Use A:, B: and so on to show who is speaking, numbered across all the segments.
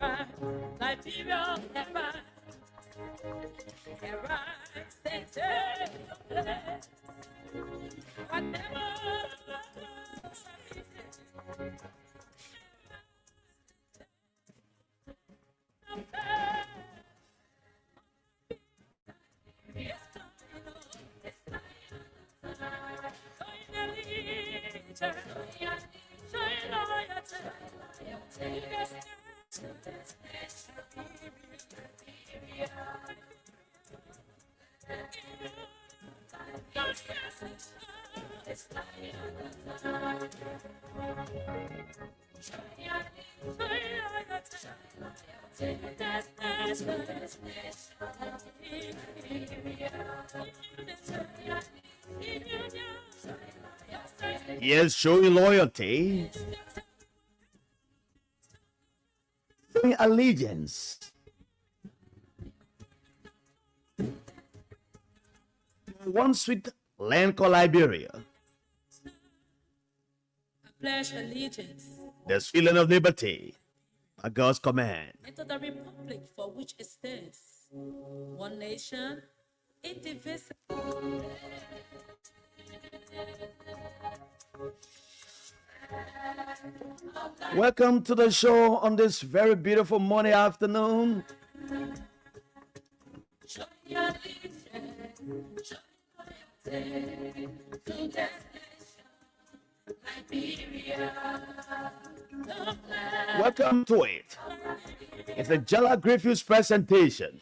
A: Liberia,
B: Yes, showing loyalty, showing allegiance, one sweet land called Liberia.
A: pledge allegiance.
B: There's feeling of liberty at God's command.
A: And to the republic for which it stands, one nation, indivisible.
B: Welcome to the show on this very beautiful Monday afternoon. Welcome to it. It's a Jala Griffiths presentation.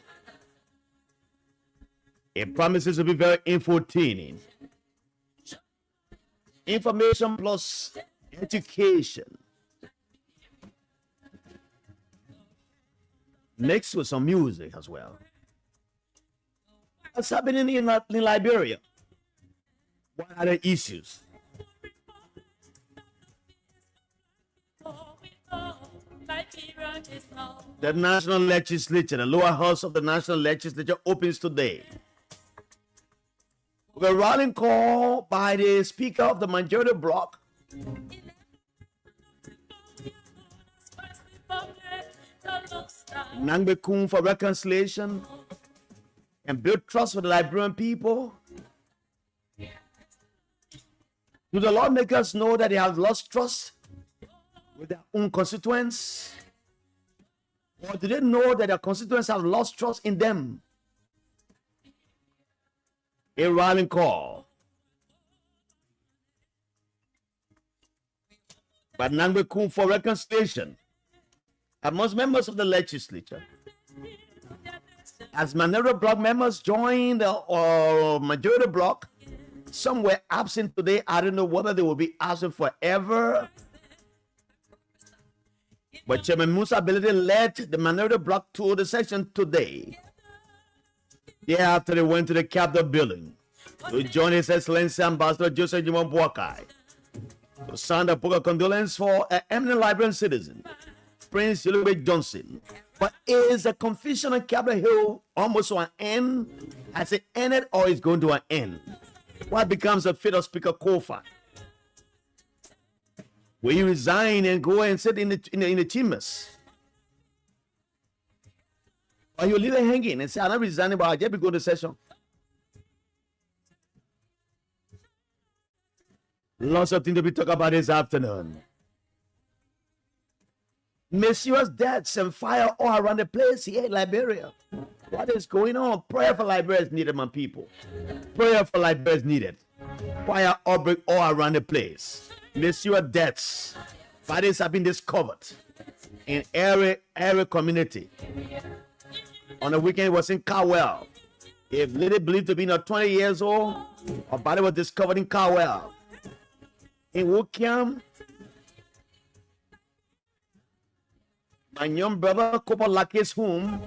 B: It promises to be very infotaining. Information plus education. Mixed with some music as well. What's happening in Liberia? What are the issues? The National Legislature, the lower house of the National Legislature, opens today. With a rallying call by the Speaker of the Majority Bloc, Nangbe Kun, for reconciliation and build trust with the Liberian people. Do the lawmakers know that they have lost trust with their own constituents? Or do they know that their constituents have lost trust in them? A rallying call by Nangbe Kun for reconciliation amongst members of the legislature. As minority bloc members join the majority bloc, some were absent today. I don't know whether they will be absent forever. But Chairman Musa Ability led the minority bloc to the session today. Thereafter, they went to the Capitol building to join His Excellency Ambassador Joseph Jimon Boakai to sign a book of condolence for an eminent Liberian citizen, Prince Yulube Johnson. But is the confusion on Capitol Hill almost to an end? Has it ended or is going to an end? What becomes the fate of Speaker Kofa? Will you resign and go and sit in the chambers? Or you leave it hanging and say, I'm not resigning, but I'll just be going to session? Lots of things to be talking about this afternoon. Mysterious deaths and fire all around the place here in Liberia. What is going on? Prayer for Liberia is needed, my people. Prayer for Liberia is needed. Fire outbreak all around the place. Mysterious deaths. Bodies have been discovered in every community. On the weekend, it was in Cowell. A lady believed to be not 20 years old, her body was discovered in Cowell. In Wokiam, my young brother, Kopa Laki's home,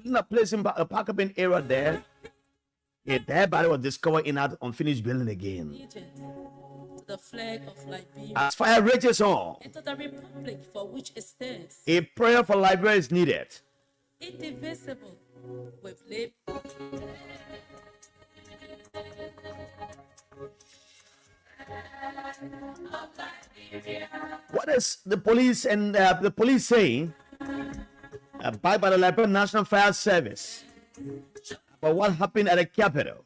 B: in a place in a Parkabin area there, a dead body was discovered in that unfinished building again.
A: The flag of Liberia.
B: As fire rages on,
A: and to the republic for which it stands,
B: a prayer for Liberia is needed.
A: indivisible, with liberty.
B: What is the police and the police saying? Backed by the Liberia National Fire Service. But what happened at the capital?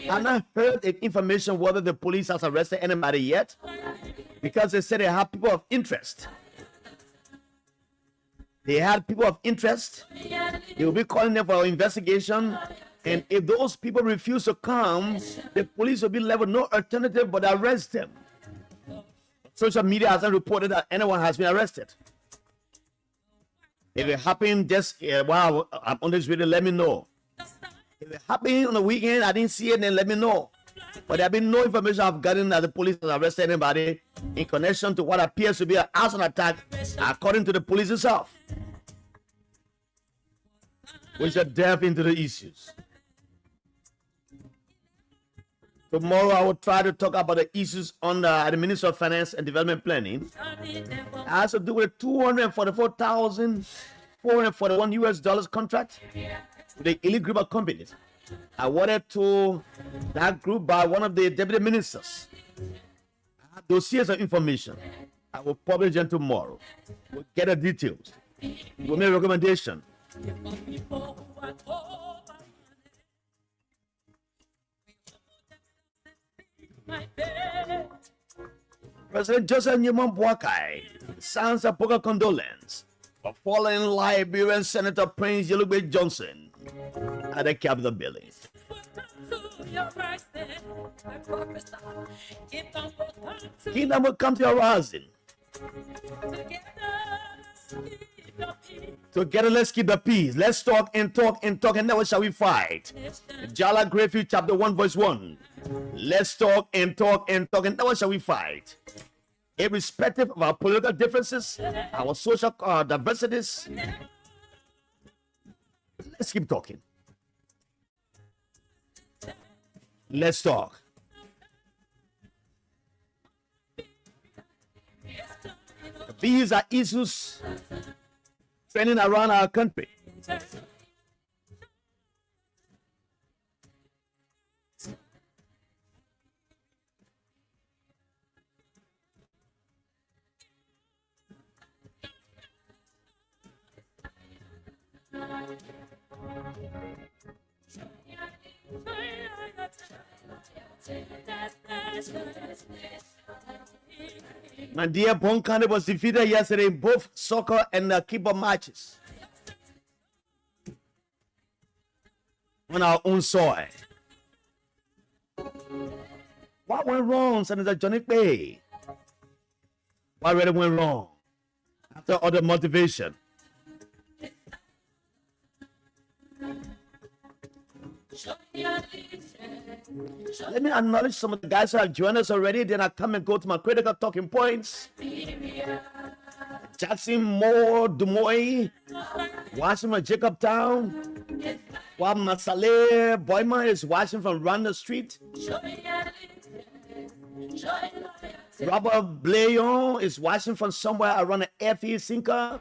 B: I've not heard the information whether the police has arrested anybody yet, because they said they have people of interest. They had people of interest. They will be calling them for investigation. And if those people refuse to come, the police will be left with no alternative but arrest them. Social media hasn't reported that anyone has been arrested. If it happened just while I'm on this video, let me know. If it happened on the weekend, I didn't see it, then let me know. But there have been no information I've gotten that the police has arrested anybody in connection to what appears to be an arson attack, according to the police itself. We should delve into the issues. Tomorrow I will try to talk about the issues on the Ministry of Finance and Development Planning. It has to do with $244,441 contract with the elite group of companies awarded to that group by one of the deputy ministers. I have dossiers of information. I will publish them tomorrow. We'll get the details. We'll make a recommendation. President Joseph Newman Boakai sends a poker condolence for fallen Liberian Senator Prince Yelugbe Johnson at the Capitol building. Kingdom will come to your rising. Together, let's keep the peace. Let's talk and talk and talk, and never shall we fight. Jala Greyfield, chapter 1, verse 1. Let's talk and talk and talk, and never shall we fight. Irrespective of our political differences, our social diversities, let's keep talking. Let's talk. These are issues trending around our country. My dear Bonkane was defeated yesterday in both soccer and kickball matches on our own soil. What went wrong, Senator Johnny Bay? What really went wrong? After all the motivation. Let me acknowledge some of the guys who have joined us already. Then I come and go to my critical talking points. Jackson Moore Dumoy, watching from Jacobtown. While Masale Boyman is watching from Randa Street. Robert Blayon is watching from somewhere around the FE Sinker.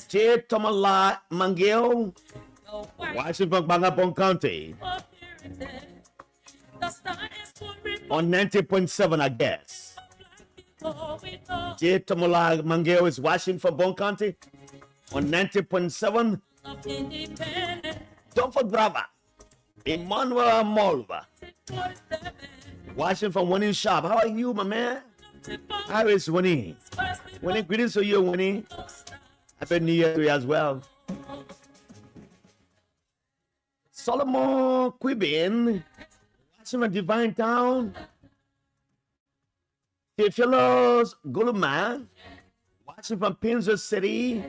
B: J. Tomala Mangel, watching from Bangabong County. On 90.7, I guess. J. Tomala Mangel is watching from Bong County. On 90.7. Don't forget Brava. Emmanuel Molva, watching from Winnie Shop. How are you, my man? How is Winnie? Winnie, greetings to you, Winnie. Happy New Year to you as well. Solomon Quibin, watching from Divine Town. Theophilos Guluman, watching from Pinzo City.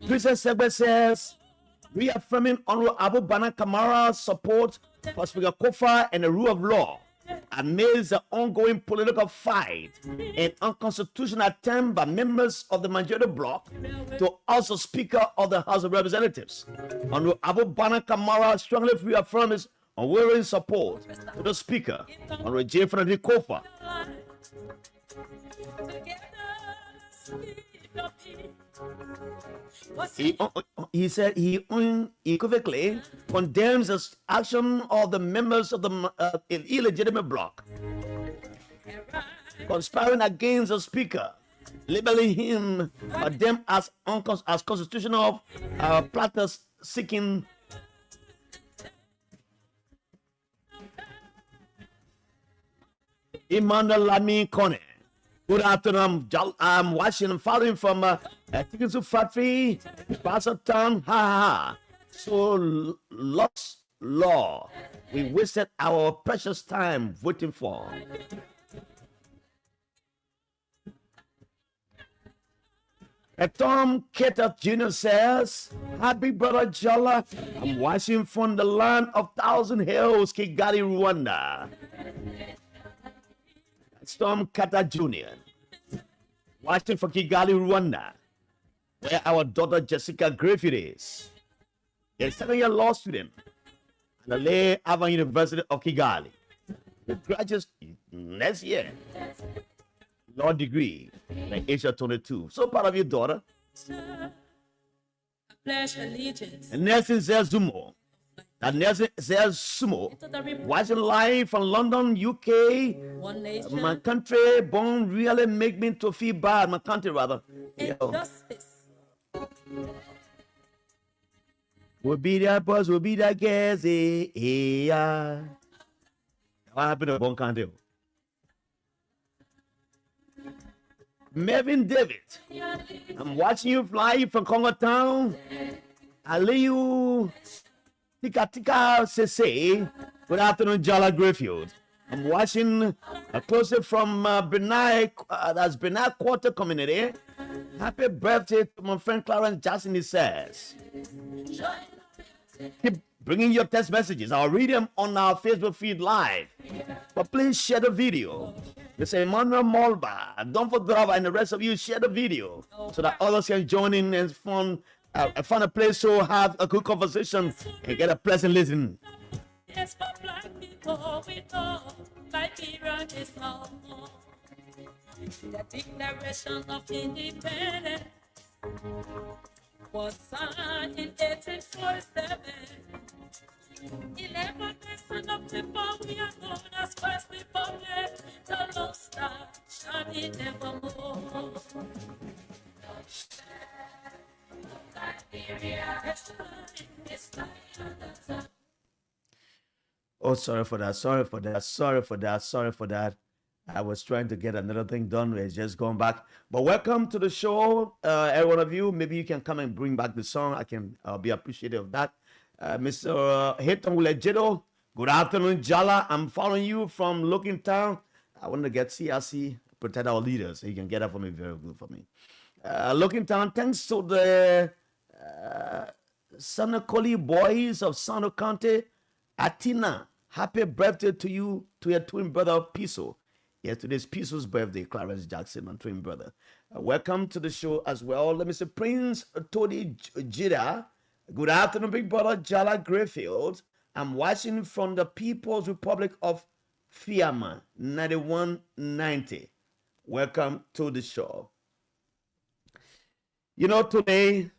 B: Princess Segbe says, reaffirming Honorable Abu Bana Kamara's support for Speaker Kofa and the rule of law amidst the ongoing political fight and unconstitutional attempt by members of the majority bloc to also Speaker of the House of Representatives. Honorable Abu Bana Kamara strongly reaffirms his unwavering support to the Speaker, Honorable J. Frederick Kofa. he said he unequivocally condemns the action of the members of the illegitimate bloc conspiring against the speaker, labeling him by them as constitutional platters seeking Emmanuel Lami Kone. Good afternoon. I'm watching and following from Tikinsu Factory, Pastor Town. Ha ha. So lost law. We wasted our precious time voting for. Tom Keter Jr. says, happy brother Jala. I'm watching from the land of thousand hills, Kigali, Rwanda. Tom Keter Jr. watching from Kigali, Rwanda, where our daughter Jessica Griffith is. A second-year law student at the Lay Avan University of Kigali. Who graduates next year. Law degree at age of 22. So proud of your daughter.
A: Pledge allegiance.
B: And Nelson Zezumo. And Nelson Zezumo. Watching live from London, UK.
A: One nation.
B: My country born really make me to feel bad. My country rather.
A: Justice.
B: We'll be there, boys. We'll be there, guys. Yeah. What happened to Bon Country? Melvin David, I'm watching you fly from Congo Town. Aliyu Tika Tika Sese. Good afternoon, Jala Greyfield. I'm watching closer from Benai, that's Benai Quarter Community. Happy birthday to my friend Clarence Jackson, he says. Keep bringing your text messages. I'll read them on our Facebook feed live. But please share the video. They say Emmanuel Molba, don't forget, and the rest of you share the video so that others can join in and find a place to have a good conversation and get a pleasant listen.
A: Yes, for black people, we know Liberia is no more. The Declaration of Independence was signed in 1847. 11 percent of people we are known as First Republic. The Lone Star shining evermore. Liberia is lying.
B: Oh, sorry for that. I was trying to get another thing done. It's just going back. But welcome to the show, every one of you. Maybe you can come and bring back the song. I can be appreciative of that. Mr. Heton Lejedo, good afternoon, Jala. I'm following you from Looking Town. I want to get CRC, protect our leaders. So you can get that for me, very good for me. Looking Town, thanks to the Sanakoli boys of Sano County. Atina, happy birthday to you, to your twin brother, Piso. Yes, today's Piso's birthday, Clarence Jackson, my twin brother. Welcome to the show as well. Let me say, Prince Tony Jida. Good afternoon, big brother Jala Greyfield. I'm watching from the People's Republic of Fiama, 9190. Welcome to the show. You know, today,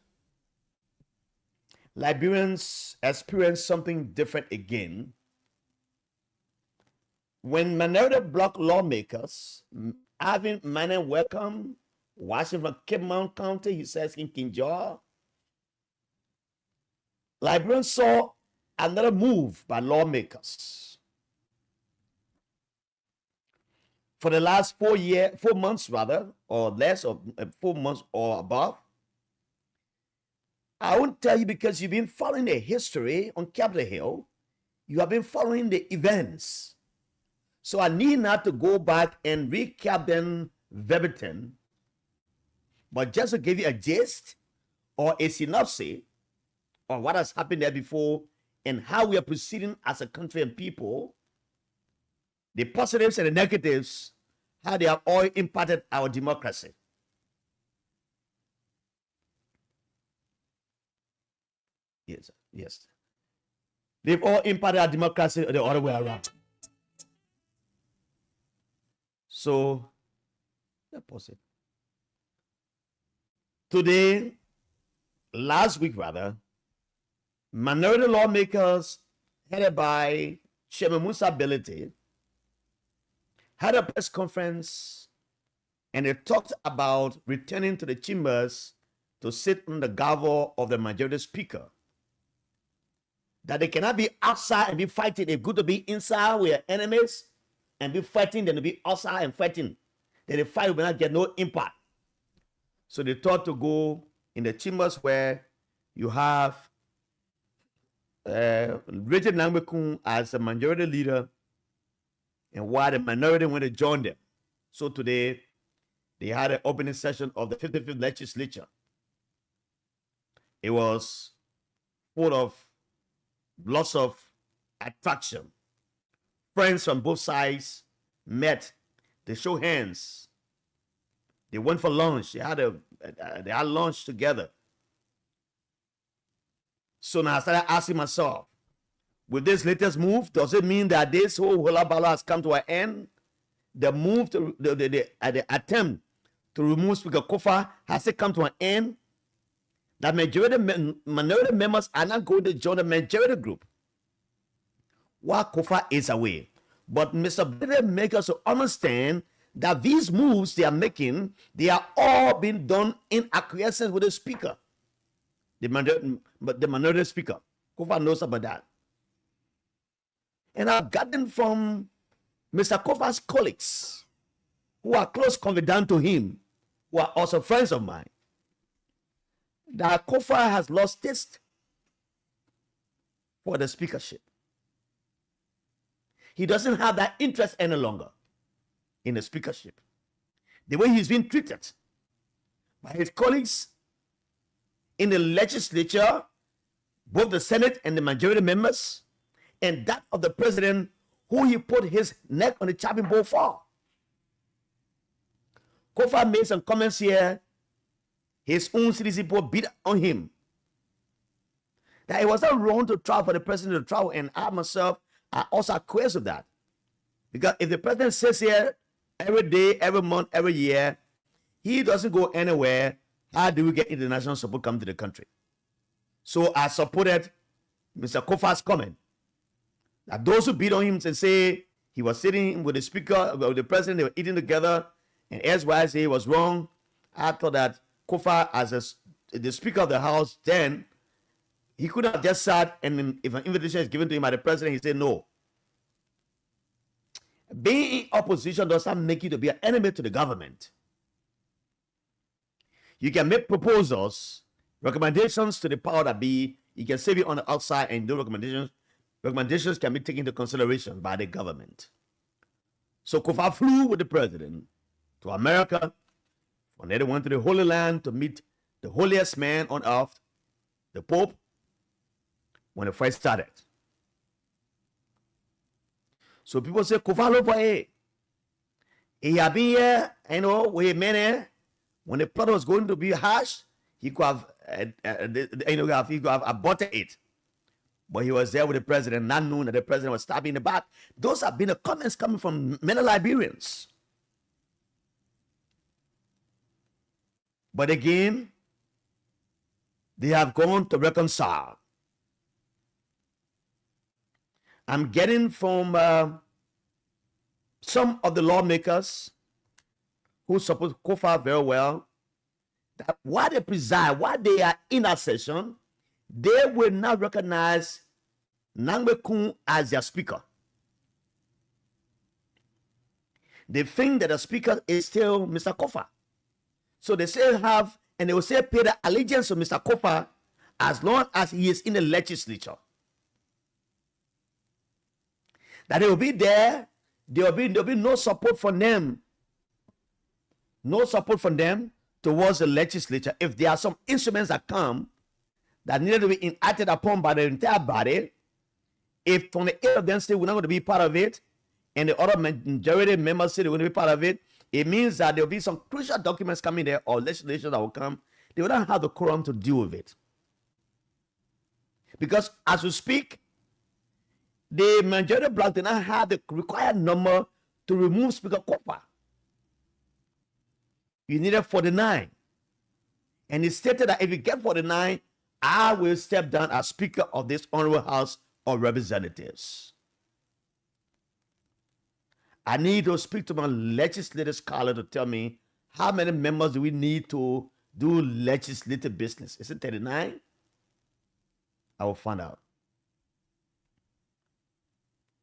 B: Liberians experience something different again. When minority bloc lawmakers, having Mane welcome, watching from Cape Mount County, he says in Kinjaw, Liberians saw another move by lawmakers. For the last 4 months rather, or less, or 4 months or above, I won't tell you because you've been following the history on Capitol Hill. You have been following the events. So I need not to go back and recap them verbatim, but just to give you a gist or a synopsis of what has happened there before and how we are proceeding as a country and people, the positives and the negatives, how they have all impacted our democracy. Yes. They've all impacted our democracy the other way around. So, let's pause it. Today, last week rather, minority lawmakers headed by Chairman Musa Belete had a press conference, and they talked about returning to the chambers to sit on the gavel of the majority speaker. That they cannot be outside and be fighting. It's good to be inside with enemies and be fighting than to be outside and fighting. Then the fight will not get no impact. So they thought to go in the chambers where you have Richard Nangbe as the majority leader, and why the minority went to join them. So today, they had an opening session of the 55th legislature. It was full of lots of attraction. Friends from both sides met. They shook hands. They went for lunch. They had lunch together. So now I started asking myself, with this latest move, does it mean that this whole hula bala has come to an end? The move to the attempt to remove Speaker Kofa, has it come to an end? That minority members are not going to join the majority group while Kofa is away. But Mr. Biden makes us understand that these moves they are making, they are all being done in acquiescence with the speaker, the minority speaker. Kofa knows about that. And I've gotten from Mr. Kofa's colleagues who are close confidant to him, who are also friends of mine, that Kofa has lost taste for the speakership. He doesn't have that interest any longer in the speakership. The way he's been treated by his colleagues in the legislature, both the Senate and the majority members, and that of the president, who he put his neck on the chopping board for. Kofa made some comments here. His own citizen people beat on him. That it was not wrong to travel for the president to travel, and I myself are also acquiesced of that. Because if the president sits here every day, every month, every year, he doesn't go anywhere, how do we get international support come to the country? So I supported Mr. Kofa's comment. That those who beat on him and say he was sitting with the speaker, with the president, they were eating together, and SYZ was wrong. I thought that Kofa, as the speaker of the house, then he could have just sat, and then if an invitation is given to him by the president, he said no. Being in opposition does not make you to be an enemy to the government. You can make proposals, recommendations to the power that be. You can save it on the outside and do recommendations. Recommendations can be taken into consideration by the government. So Kofa flew with the president to America. And then they went to the Holy Land to meet the holiest man on earth, the Pope, when it first started. So people say, Kofa lo for it. He had been here, with a man when the plot was going to be harsh, he could have, he could have aborted it. But he was there with the president, not knowing that the president was stabbing in the back. Those have been the comments coming from many Liberians. But again, they have gone to reconcile. I'm getting from some of the lawmakers who support Kofa very well, that while they preside, while they are in that session, they will not recognize Nangbe Kun as their speaker. They think that the speaker is still Mr. Kofa. So they still have, and they will say pay the allegiance to Mr. Kofa as long as he is in the legislature. That they will be there, there will be no support from them. No support from them towards the legislature. If there are some instruments that come that needed to be acted upon by the entire body, if 28 of them say we're not going to be part of it, and the other majority members say they're going to be part of it, it means that there will be some crucial documents coming there or legislation that will come. They will not have the quorum to deal with it. Because as we speak, the majority bloc did not have the required number to remove Speaker Kofa. You needed 49. And it stated that if you get 49, I will step down as Speaker of this Honorable House of Representatives. I need to speak to my legislative scholar to tell me how many members do we need to do legislative business. Is it 39? I will find out.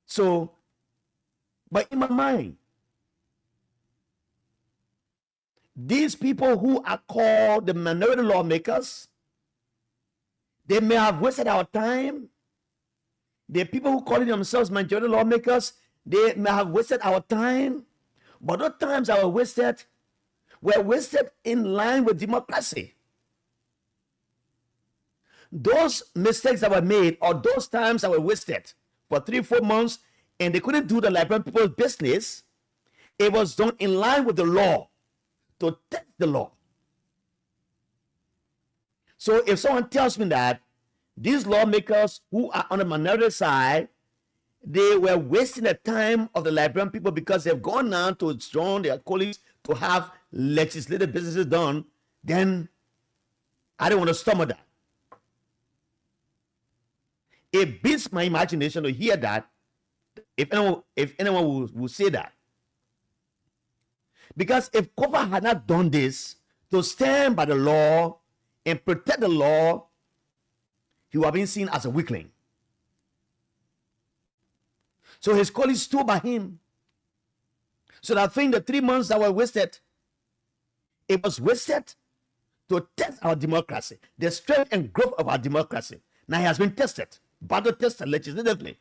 B: So, but in my mind, these people who are called the minority lawmakers, they may have wasted our time. The people who call themselves majority lawmakers, they may have wasted our time. But those times that were wasted in line with democracy. Those mistakes that were made, or those times that were wasted for 3-4 months, and they couldn't do the Liberian people's business, it was done in line with the law, to test the law. So if someone tells me that these lawmakers who are on the minority side, they were wasting the time of the Liberian people because they've gone now to join their colleagues to have legislative businesses done, then I don't want to stomach that. It beats my imagination to hear that, if anyone will say that. Because if Kofa had not done this to stand by the law and protect the law, he would have been seen as a weakling. So his colleagues stood by him. So that I think the 3 months that were wasted, it was wasted to test our democracy, the strength and growth of our democracy. Now he has been tested, battle tested legislatively.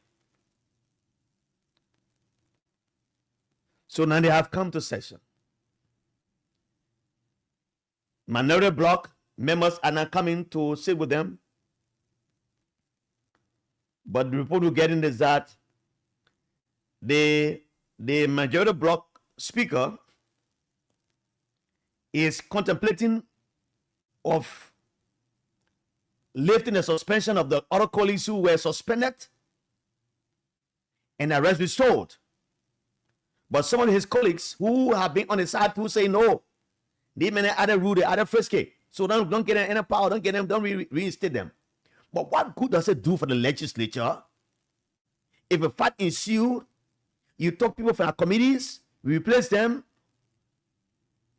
B: So now they have come to session. Minority bloc members are not coming to sit with them. But the report we're getting is that the majority bloc speaker is contemplating of lifting the suspension of the other colleagues who were suspended and arrest restored. But some of his colleagues who have been on his side who say no, they may not other rule, they other frisky. So don't get any power, don't reinstate them. But what good does it do for the legislature if a fight ensued? You talk people from our committees, we replace them,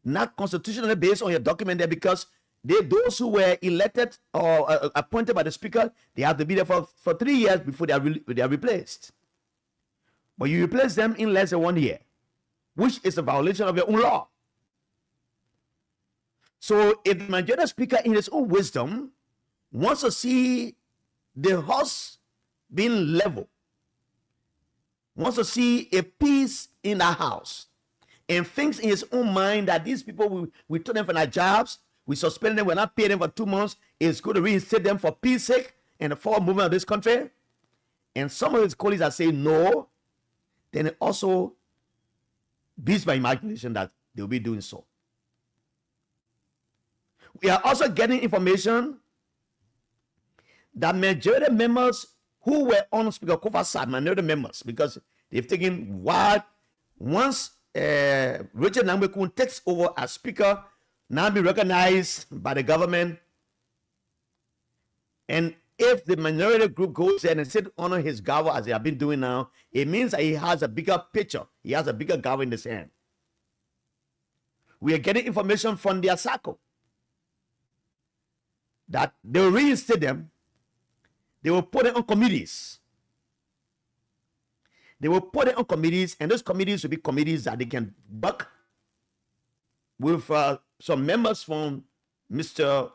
B: not constitutionally based on your document there, because those who were elected or appointed by the speaker, they have to be there for 3 years before they are replaced. But you replace them in less than 1 year, which is a violation of your own law. So if the majority speaker in his own wisdom wants to see the horse being level, wants to see a peace in the house, and thinks in his own mind that these people, we took them from their jobs, we suspended them, we're not paying them for 2 months, it's good to reinstate them for peace sake and the forward movement of this country. And some of his colleagues are saying no, then it also beats my imagination that they'll be doing so. We are also getting information that majority members who were on Speaker Kofa's side, minority members, because they've taken what once Richard Nambekun takes over as Speaker, now be recognized by the government. And if the minority group goes there and sit on his gavel as they have been doing now, it means that he has a bigger picture. He has a bigger gavel in his hand. We are getting information from their circle that they will reinstate them. They will put it on committees. They will put it on committees, and those committees will be committees that they can work with some members from Mr.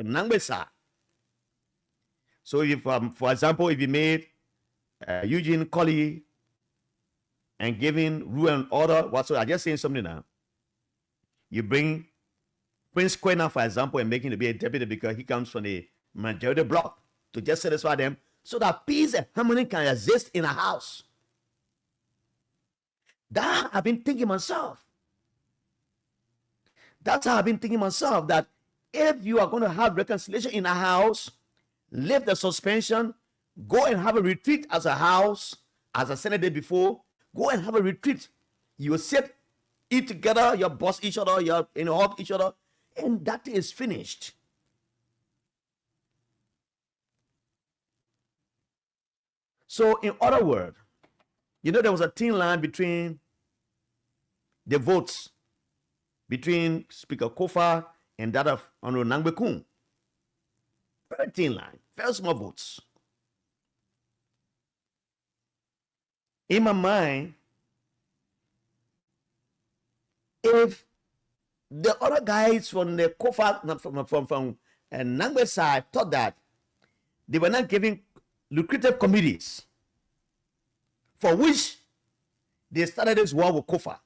B: Nangwesa. So if, for example, if you made Eugene KOLLEH and giving rule and order, whatsoever, I'm just saying something now. You bring Prince Kwena, for example, and making him to be a deputy because he comes from the majority bloc to just satisfy them so that peace and harmony can exist in a house. That I've been thinking myself. That's how I've been thinking myself, that if you are going to have reconciliation in a house, lift the suspension, go and have a retreat as a house, as I said the day before, go and have a retreat. You will sit, eat together, you boss each other, you hug each other, and that is finished. So, in other words, you know, there was a thin line between the votes between Speaker Kofa and that of Honorable Nangbekun. Very thin line, very small votes. In my mind, if the other guys from the Kofa, from Nangbe side, thought that they were not giving lucrative committees for which they started this war with Kofa.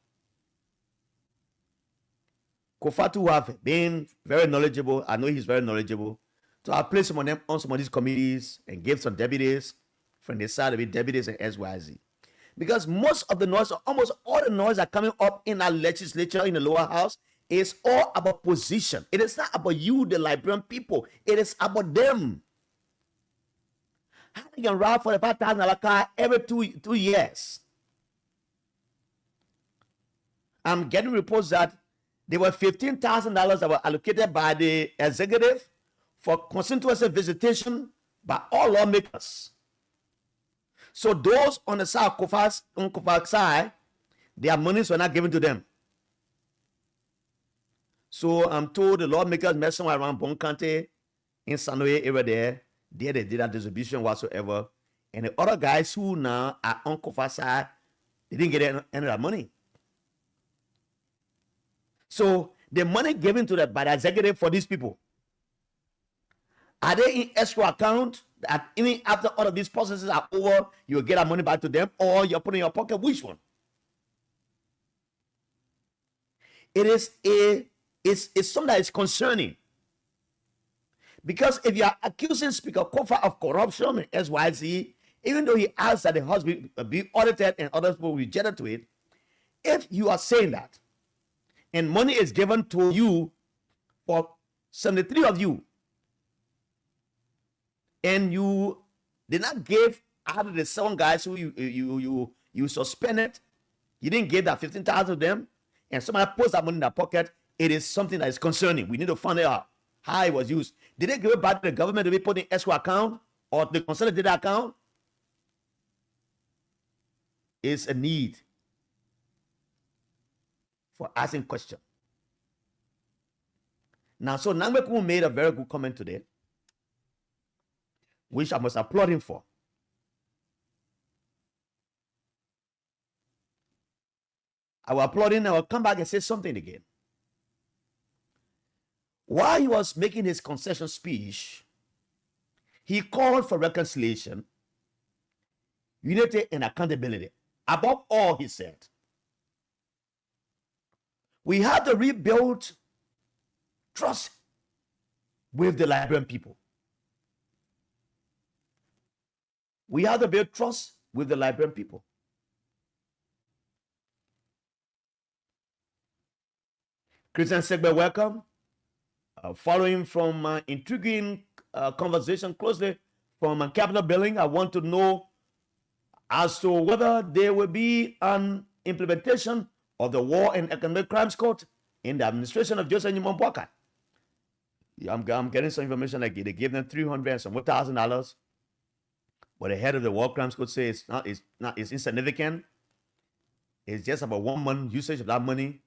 B: Kofa too have been very knowledgeable. I know he's very knowledgeable. So I placed some of them on some of these committees and gave some deputies from the side of it, deputies and SYZ. Because most of the noise, almost all the noise that coming up in our legislature in the lower house is all about position. It is not about you, the Liberian people. It is about them. How they can ride for the $5,000 car every two years? I'm getting reports that there were $15,000 that were allocated by the executive for constituency visitation by all lawmakers. So those on the side, Kofa's side, their monies were not given to them. So I'm told the lawmakers met somewhere around Bon County, in Sanoye area there. There they did that distribution whatsoever. And the other guys who now are on Kofa's side, they didn't get any of that money. So the money given to by the executive for these people, are they in escrow account that even after all of these processes are over, you will get that money back to them, or you're putting in your pocket? Which one? It is it's something that is concerning. Because if you are accusing Speaker Kofa of corruption and SYZ, even though he asked that the house be audited and other people rejected to it, if you are saying that, and money is given to you for 73 of you, and you did not give out of the 7 guys who you suspended, you didn't give that 15,000 to them, and somebody puts that money in their pocket, it is something that is concerning. We need to find out how it was used. Did they give it back to the government to be put in escrow account or the consolidated account? It's a need for asking questions. Now, so Nangbekun made a very good comment today, which I must applaud him for. I will applaud him and I will come back and say something again. While he was making his concession speech, he called for reconciliation, unity, and accountability. Above all, he said, we have to rebuild trust with the Liberian people. We have to build trust with the Liberian people. Christian Segbe, welcome. Following from intriguing conversation closely from Capitol Building, I want to know as to whether there will be an implementation of the War and Economic Crimes Court in the administration of Joseph Nyimon. I'm getting some information like they gave them $300,000, but the head of the War Crimes Court says it's insignificant. It's just about 1 month usage of that money.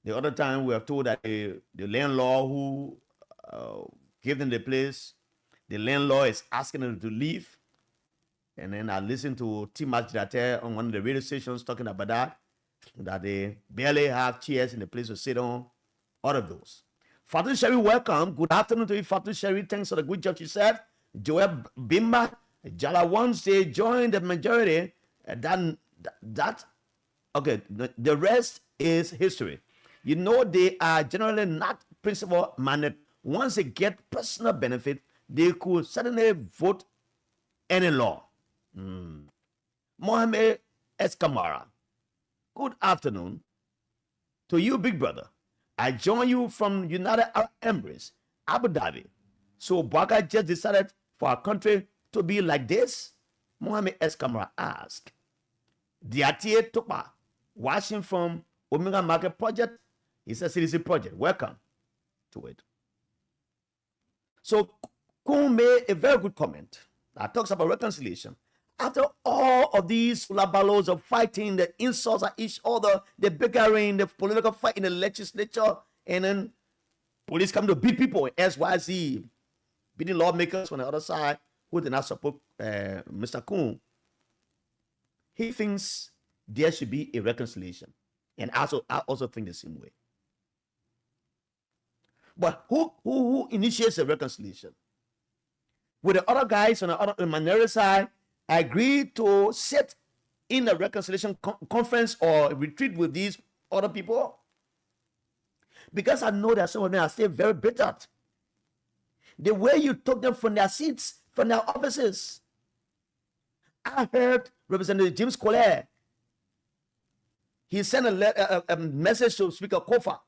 B: The other time we are told that the landlord who gave them the place, the landlord is asking them to leave. And then I listened to Tim Majidate on one of the radio stations talking about that they barely have chairs in the place to sit on, all of those. Fatu Sherry, welcome. Good afternoon to you, Fatu Sherry. Thanks for the good job you said. Joel Bimba, Jala once they joined the majority. Okay, the rest is history. You know, they are generally not principle-minded. Once they get personal benefit, they could suddenly vote any law. Mohammed Eskamara, good afternoon to you, big brother. I join you from United Arab Emirates, Abu Dhabi. So Baka just decided for our country to be like this? Mohammed Eskamara asked. Diatie Topa, watching from Omega Market Project. It's a CDC project. Welcome to it. So Kun made a very good comment that talks about reconciliation. After all of these labalos of fighting, the insults at each other, the bickering, the political fight in the legislature, and then police come to beat people, SYZ, beating lawmakers on the other side who did not support Mr. Kun. He thinks there should be a reconciliation. And I also think the same way. But who initiates a reconciliation? With the other guys on the minority side, agreed to sit in a reconciliation conference or retreat with these other people? Because I know that some of them are still very bitter. The way you took them from their seats, from their offices. I heard Representative James KOLLEH. He sent a message to Speaker Kofa.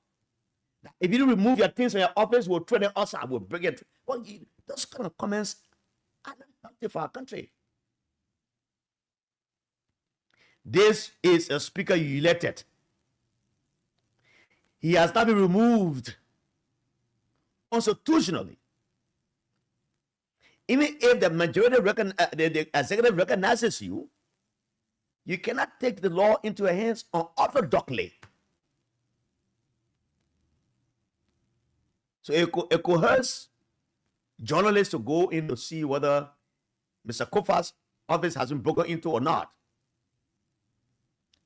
B: If you don't remove your things from your office, we'll throw them outside, we'll bring it. Well, those kind of comments are not healthy for our country. This is a speaker you elected. He has not been removed constitutionally. Even if the majority, the executive recognizes you, you cannot take the law into your hands unorthodoxly. So it coerces journalists to go in to see whether Mr. Kofa's office has been broken into or not.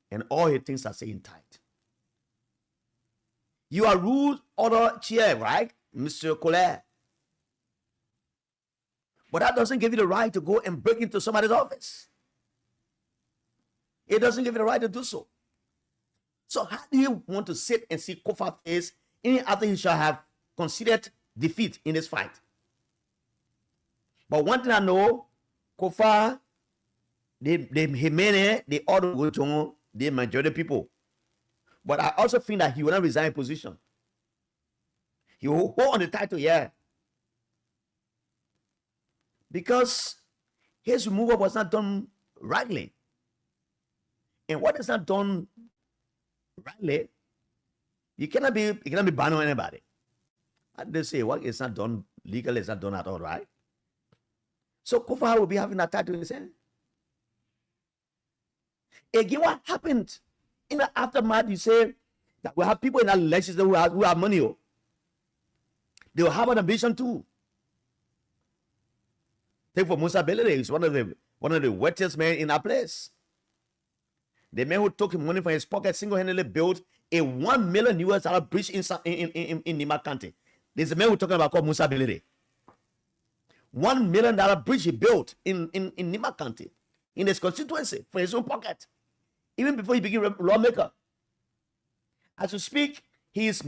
B: And all his things are saying tight. You are ruled order chair, right, Mr. KOLLEH? But that doesn't give you the right to go and break into somebody's office. It doesn't give you the right to do so. So how do you want to sit and see Kofa's face even after he shall have considered defeat in this fight? But one thing I know, Kofa, they all go to the majority people. But I also think that he will not resign position. He will hold on the title, yeah. Because his removal was not done rightly. And what is not done rightly, you cannot be banned on anybody. They say what is not done legally is not done at all, right? So Kofa will be having that title in his hand. Again, what happened in the aftermath? You say that we have people in our legislature who have money. They will have an ambition too. Take for Musa Belede, he's one of the wettest men in our place. The man who took money from his pocket single-handedly built a $1 million bridge in Nima County. There's a man we're talking about called Musa Belede. $1 million bridge he built in Nima County, in his constituency, for his own pocket. Even before he became a lawmaker. As we speak, he's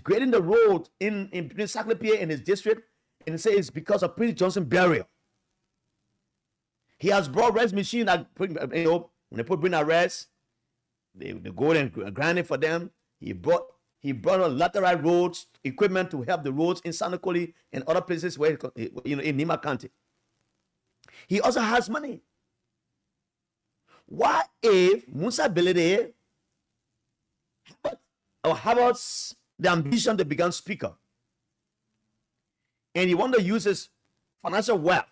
B: grading the road in between Saclapie and his district, and he says it's because of Prince Johnson burial. He has brought rest machine that when they bring a rest, they go and grind it for them. He brought a lateral roads equipment to help the roads in Sanakoli and other places where in Nima County. He also has money. What if Musa Belede has the ambition to become speaker, and he want to use his financial wealth,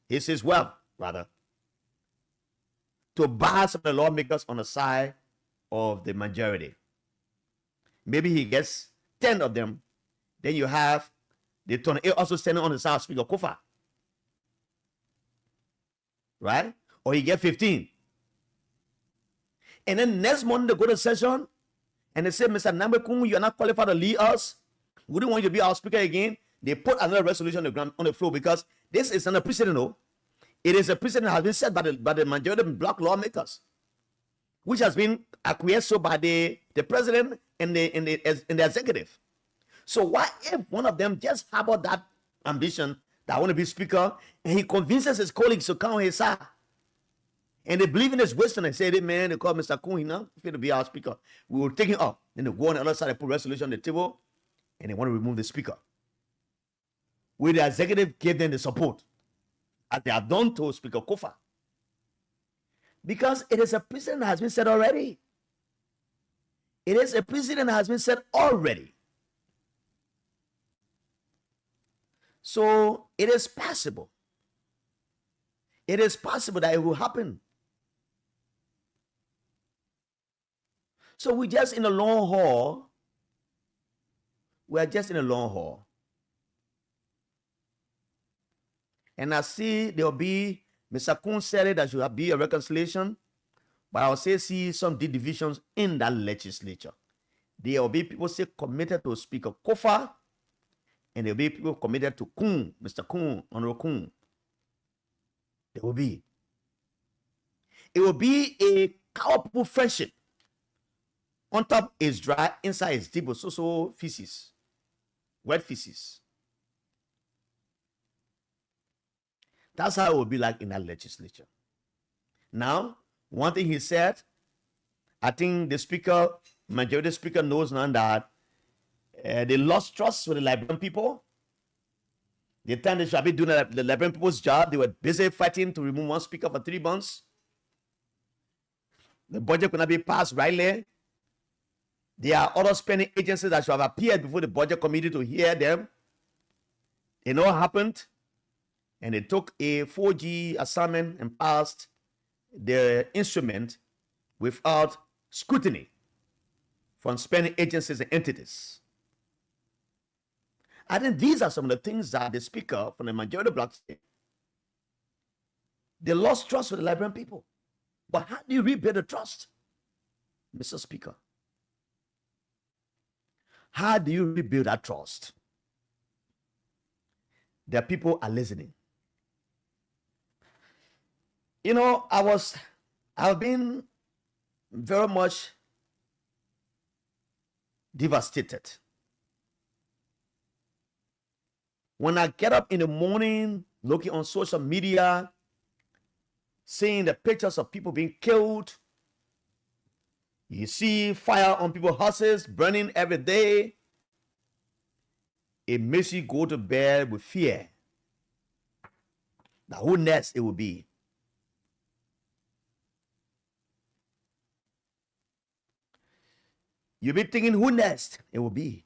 B: his wealth rather, to buy some of the lawmakers on the side of the majority? Maybe he gets 10 of them. Then you have the tornado also standing on the side of Speaker Kofa, right? Or he get 15. And then next month they go to session and they say, Mr. Nambekun, you are not qualified to lead us. We don't want you to be our speaker again. They put another resolution on the floor because this is not a precedent. No, it is a precedent that has been set by the majority of black lawmakers, which has been acquiesced by the president and the executive. So what if one of them just harbor that ambition that I want to be speaker, and he convinces his colleagues to come on his side, and they believe in his wisdom and say, hey, man, they call Mr. Kun now, fit to be our speaker. We will take him up. Then they go on the other side and put resolution on the table, and they want to remove the speaker. Will the executive give them the support, as they have done to Speaker Kofa? Because it is a precedent that has been set already. It is a precedent that has been set already. So it is possible. It is possible that it will happen. So we're just in a long haul. We are just in a long haul. And I see there will be, Mr. Kuhn said it, that should be a reconciliation. But I'll say see some divisions in that legislature. There will be people say committed to Speaker Kofa, and there will be people committed to Kuhn, Mr. Kuhn, Honorable Kuhn. There will be. It will be a powerful friendship. On top is dry, inside is deep, so feces, wet feces. That's how it will be like in that legislature. Now, one thing he said, I think the speaker, majority speaker knows now that they lost trust with the Liberian people. The time they should be doing the Liberian people's job, they were busy fighting to remove one speaker for 3 months. The budget could not be passed rightly. There are other spending agencies that should have appeared before the budget committee to hear them. It know what happened. And they took a 4G assignment and passed the instrument without scrutiny from spending agencies and entities. I think these are some of the things that the speaker from the majority bloc said. They lost trust with the Liberian people. But how do you rebuild the trust, Mr. Speaker? How do you rebuild that trust? The people are listening. You know, I've been very much devastated. When I get up in the morning, looking on social media, seeing the pictures of people being killed, you see fire on people's houses burning every day, it makes you go to bed with fear. Now, who next it will be? You'll be thinking, who next it will be?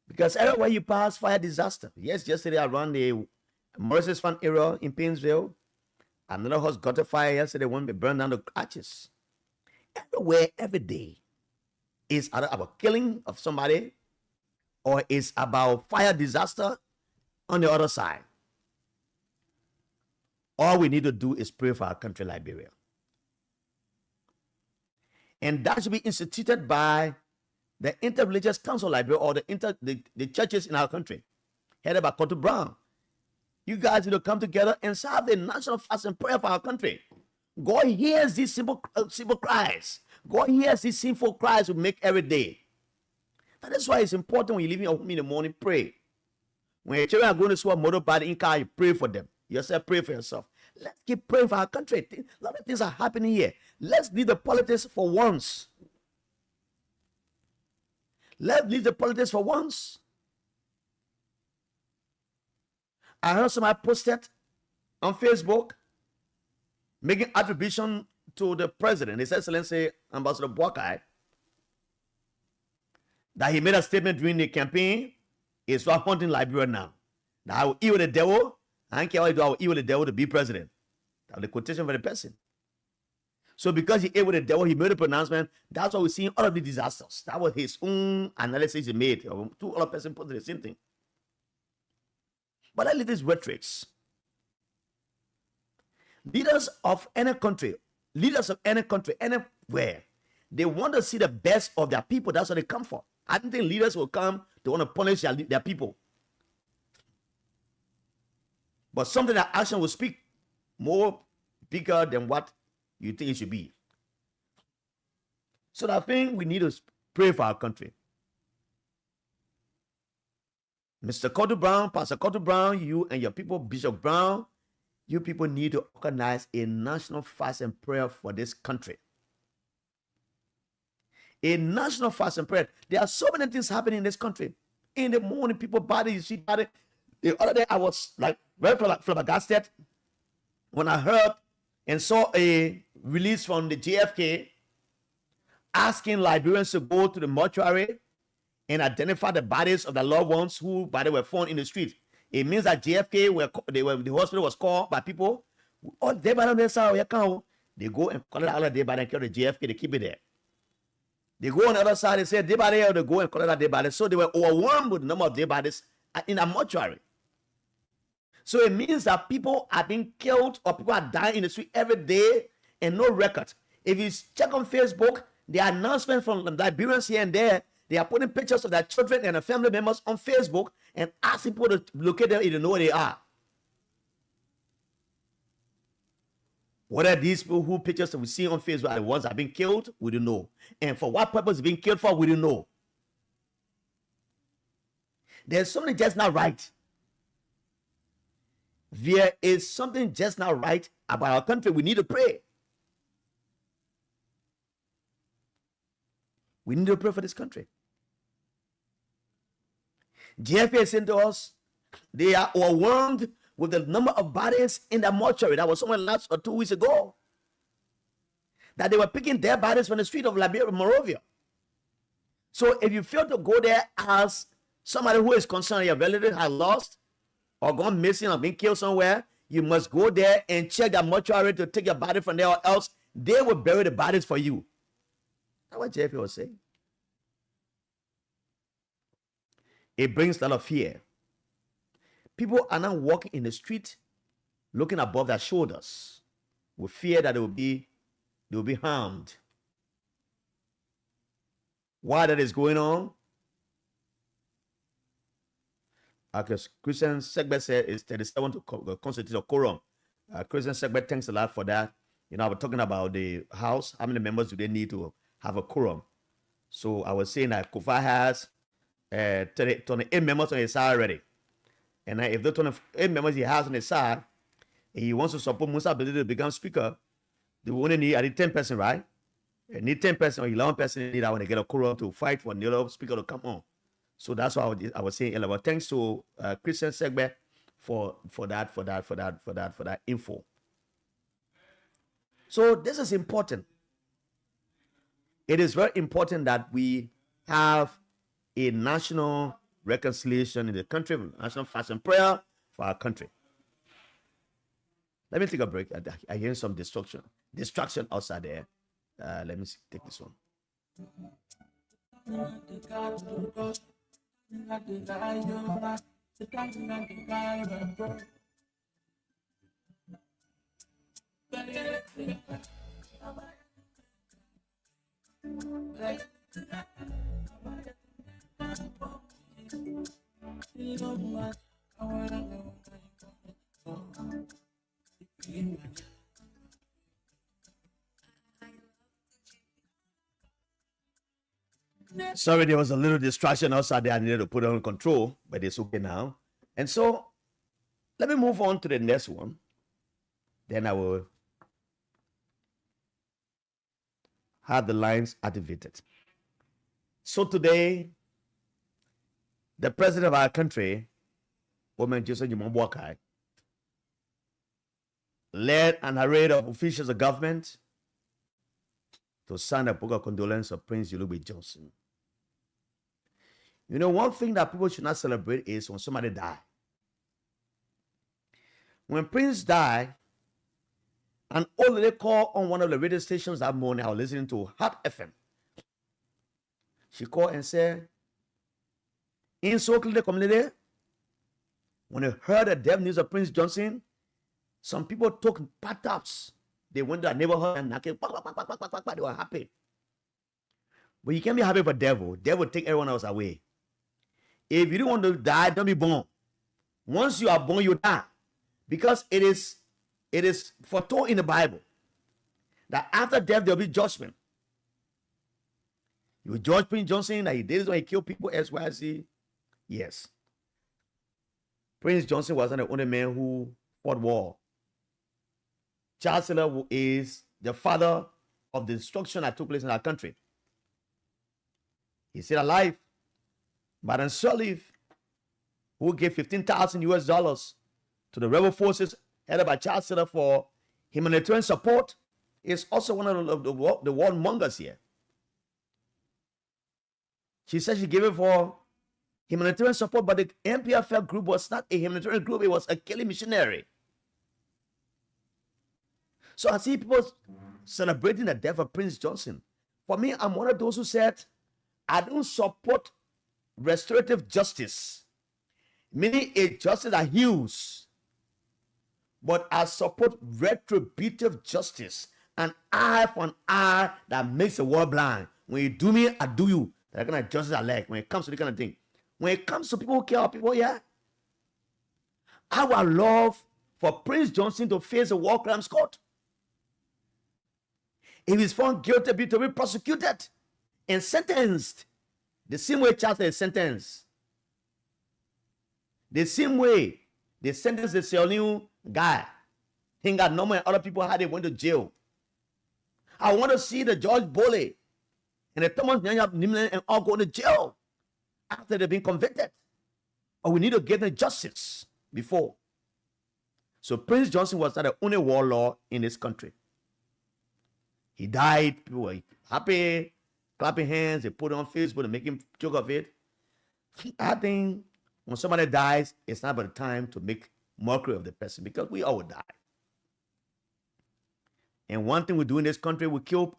B: Because everywhere you pass, fire disaster. Yes, yesterday around the Morris's Farm area in Painesville, another house got a fire yesterday, one burned down the arches. Everywhere, every day, is either about killing of somebody or it's about fire disaster on the other side. All we need to do is pray for our country, Liberia. And that should be instituted by the Interreligious Council Liberia or the churches in our country, headed by Kotu Brown. You guys need to come together and serve the national fast and prayer for our country. God hears these simple cries. God hears these sinful cries we make every day. That is why it's important when you leave your home in the morning, pray. When your children are going to school, motorbike in car, you pray for them. Yourself, pray for yourself. Let's keep praying for our country. A lot of things are happening here. Let's leave the politics for once. Let's leave the politics for once. I heard somebody posted on Facebook making attribution to the president, His Excellency Ambassador Boakai, that he made a statement during the campaign. He's hunting Liberia now. That I will eat with the devil. I don't care what I do, I will eat with the devil to be president. That's the quotation for the person. So because he ate with the devil, he made a pronouncement. That's why we're seeing all of the disasters. That was his own analysis he made. Two other persons put the same thing. But I leave these rhetorics. Leaders of any country, anywhere, they want to see the best of their people. That's what they come for. I don't think leaders will come to want to punish their people. But something that action will speak more bigger than what you think it should be. So I think we need to pray for our country. Mr. Kotu Brown, Pastor Kotu Brown, you and your people, Bishop Brown, you people need to organize a national fast and prayer for this country. A national fast and prayer. There are so many things happening in this country. In the morning, people body, you see body. The other day, I was like very flabbergasted when I heard and saw a release from the JFK asking Liberians to go to the mortuary and identify the bodies of the loved ones who, by the way, were found in the street. It means that JFK the hospital was called by people. Oh, they go and collect all the dead body and kill the JFK. They keep it there. They go on the other side and say dead body, they go and collect that dead body. So they were overwhelmed with the number of dead bodies in a mortuary. So it means that people are being killed or people are dying in the street every day and no record. If you check on Facebook, the announcement from Liberians here and there, they are putting pictures of their children and their family members on Facebook and asking people to locate them if they know where they are. Whether these people who pictures that we see on Facebook are the ones that are being killed, we don't know. And for what purpose being killed for, we don't know. There's something just not right. There is something just not right about our country. We need to pray. We need to pray for this country. JFK is saying to us, they are overwhelmed with the number of bodies in the mortuary. That was somewhere last or 2 weeks ago. That they were picking their bodies from the street of Liberia, Monrovia. So if you fail to go there as somebody who is concerned your relative has lost or gone missing or been killed somewhere, you must go there and check the mortuary to take your body from there, or else they will bury the bodies for you. That's what JFK was saying. It brings a lot of fear. People are now walking in the street looking above their shoulders with fear that they will be harmed. Why that is going on? Because Christian Segbe said it's 37 to constitute a quorum. Christian Segbe, thanks a lot for that. You know, I was talking about the house. How many members do they need to have a quorum? So I was saying that Kufa has 28 members on his side already. And if the 28 members he has on his side, and he wants to support Musa Abdul to become speaker, they will only need 10 person, right? They need 10 person or 11 person need that when they get a quorum to fight for the other speaker to come on. So that's why I was saying, but thanks to Christian Segbe for that info. So this is important. It is very important that we have a national reconciliation in the country, national fast and prayer for our country. Let me take a break. I hear some distraction outside there. Let me take this one. Sorry, there was a little distraction outside there. I needed to put it on control, but it's okay now. And so, let me move on to the next one. Then I will have the lines activated. So today, the president of our country, Woman Joseph Jimon, led an array of officials of government to sign a book of condolence of Prince Yulube Johnson. You know, one thing that people should not celebrate is when somebody dies. When Prince died, an old lady called on one of the radio stations that morning. I was listening to Hot FM. She called and said, in Soklede community, when they heard the death news of Prince Johnson, some people took bathtubs. They went to a neighborhood and knocked it. They were happy. But you can't be happy for devil. Devil take everyone else away. If you don't want to die, don't be born. Once you are born, you die. Because it is foretold in the Bible that after death there will be judgment. You will judge Prince Johnson that he did this when he killed people, XYZ. Yes. Prince Johnson wasn't the only man who fought war. Charles Taylor is the father of the destruction that took place in our country. He's still alive. But Sirleaf, who gave $15,000 to the rebel forces headed by Charles Taylor for humanitarian support, is also one of the warmongers here. She said she gave it for humanitarian support, but the MPFL group was not a humanitarian group, it was a killing missionary. So I see people celebrating the death of Prince Johnson. For me, I'm one of those who said, I don't support restorative justice, meaning a justice that heals, but I support retributive justice, an eye for an eye that makes the world blind. When you do me, I do you. That kind of justice I like when it comes to the kind of thing. When it comes to people who care about people, yeah, I would love for Prince Johnson to face a war crimes court. If he's found guilty, to be prosecuted and sentenced the same way Charles is sentenced. The same way they sentenced the Sierra guy. He got normal and other people had they went to jail. I want to see the George Bole and the Thomas Nyanya and all go to jail after they've been convicted. Or we need to give them justice before. So Prince Johnson was not the only warlord in this country. He died, people were happy, clapping hands, they put it on Facebook and making joke of it. I think when somebody dies, it's not about the time to make mockery of the person because we all will die. And one thing we do in this country, we kill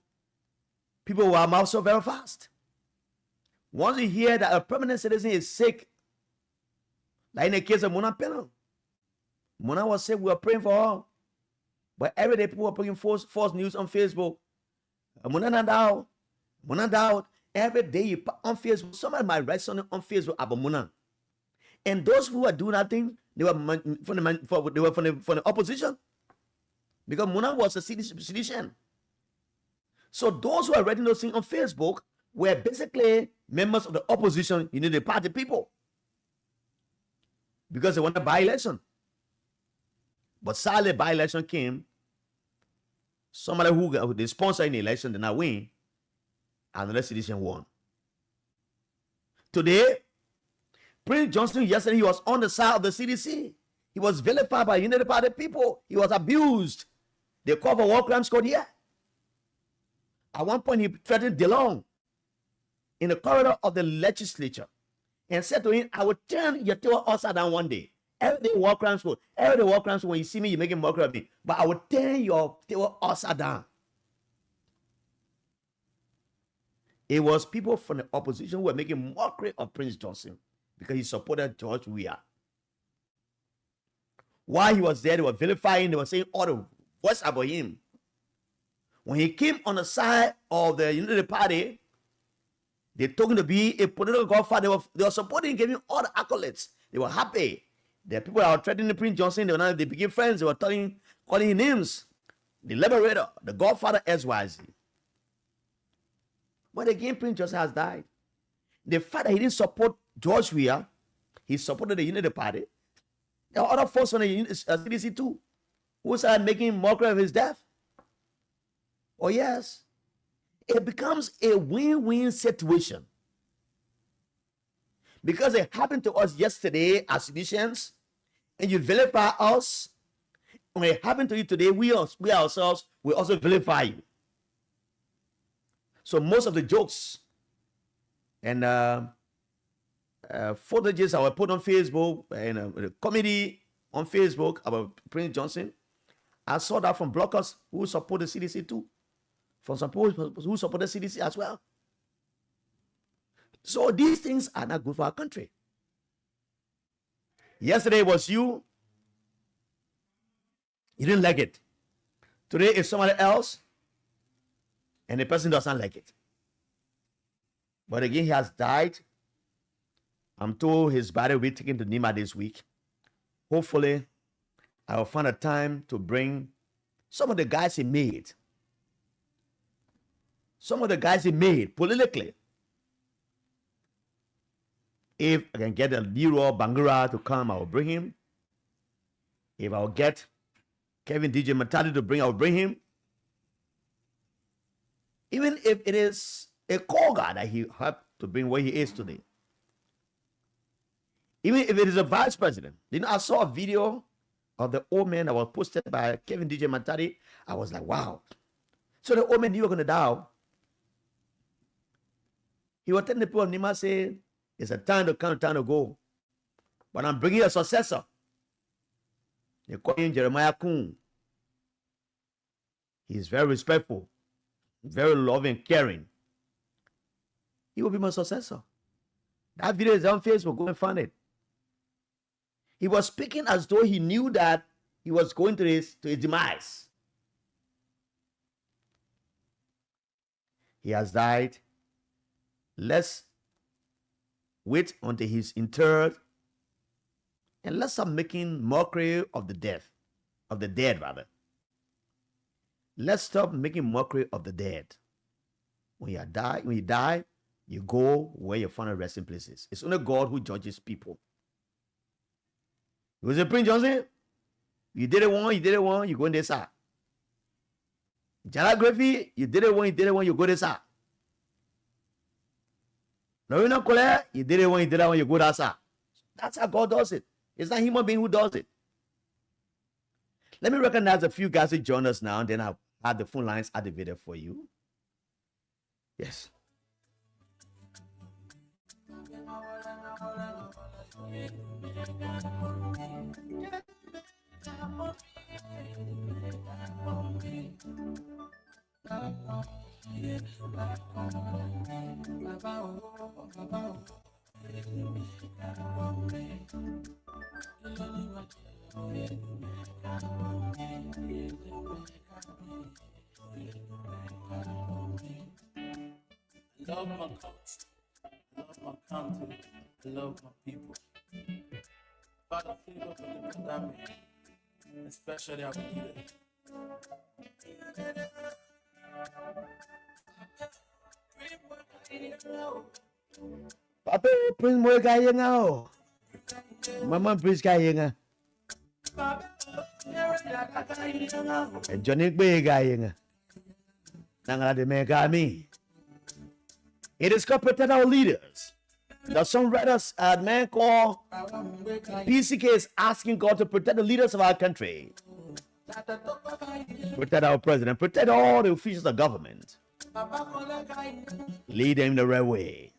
B: people who are mouth so very fast. Once you hear that a permanent citizen is sick, like in the case of Mona Pena, Mona was sick, we were praying for her. But every day people were putting false news on Facebook. Mona doubt. Every day you put on Facebook, somebody might write something on Facebook about Mona. And those who are doing nothing, they were from the opposition. Because Mona was a sedition. So those who are writing those things on Facebook were basically members of the opposition, the party people. Because they want a by-election. But sadly, by-election came. Somebody who they sponsor in the election did not win. Another citizen won. Today, Prince Johnson, yesterday, he was on the side of the CDC. He was vilified by United Party people. He was abused. They called for war crimes court here. At one point, he threatened DeLong in the corridor of the legislature and said to him, I will turn your tail upside down one day. Every day war crimes court. Every day war crimes court. When you see me, you make a mockery of me. But I will turn your tail upside down. It was people from the opposition who were making mockery of Prince Johnson because he supported George Weah. While he was there, they were vilifying, they were saying all the words about him. When he came on the side of the United Party, they told him to be a political godfather. They were supporting, giving him all the accolades. They were happy. The people that were threatening Prince Johnson, they became friends. They were calling him names. The liberator, the godfather SYZ. But again, Prince Johnson has died. The fact that he didn't support George Weah, he supported the United Party. There are other folks from the CDC too, who started making mockery of his death. Oh yes, it becomes a win-win situation. Because it happened to us yesterday as citizens, and you vilify us. When it happened to you today, we ourselves will also vilify you. So most of the jokes and footages I were put on Facebook and the comedy on Facebook about Prince Johnson, I saw that from bloggers who support the CDC too, from some people who support the CDC as well. So these things are not good for our country. Yesterday was you didn't like it. Today is somebody else, and the person doesn't like it. But again, he has died. I'm told his body will be taken to Nima this week. Hopefully, I will find a time to bring some of the guys he made. Some of the guys he made politically. If I can get a Leroy Bangura to come, I will bring him. If I will get Kevin DJ Matadi to bring, I will bring him. Even if it is a core guy that he helped to bring where he is today. Even if it is a vice president. I saw a video of the old man that was posted by Kevin DJ Matadi. I was like, wow. So the old man knew you were going to die. He was telling the people of Nima, say, It's a time to come, time to go. But I'm bringing a successor. They call him Jeremiah Kuhn. He's very respectful, very loving, caring. He will be my successor. That video is on Facebook. Go and find it. He was speaking as though he knew that he was going to his demise. He has died. Let's wait until he's interred, and let's stop making mockery of the dead rather. Let's stop making mockery of the dead. When you die, you go where your final resting place is. It's only God who judges people. You was Prince Johnson. You did it one, you go in this side. Jala Griffey, you did it one, you go this side. LORINA KOLLEH, you did it one, you go that side. That's how God does it. It's not a human being who does it. Let me recognize a few guys who join us now, and then I'll add the phone lines at the video for you. Yes.
A: I love my country, I love my country, I love my people. Father, favor for the pandemic, especially our leaders.
B: Papa, Prince Moy kaya nga o. Mama Prince kaya nga. Johnny Bay kaya nga. Nangala de me kami. It is called protect our leaders. The songwriters man called PCK is asking God to protect the leaders of our country. Protect our president. Protect all the officials of government. Lead them the right way.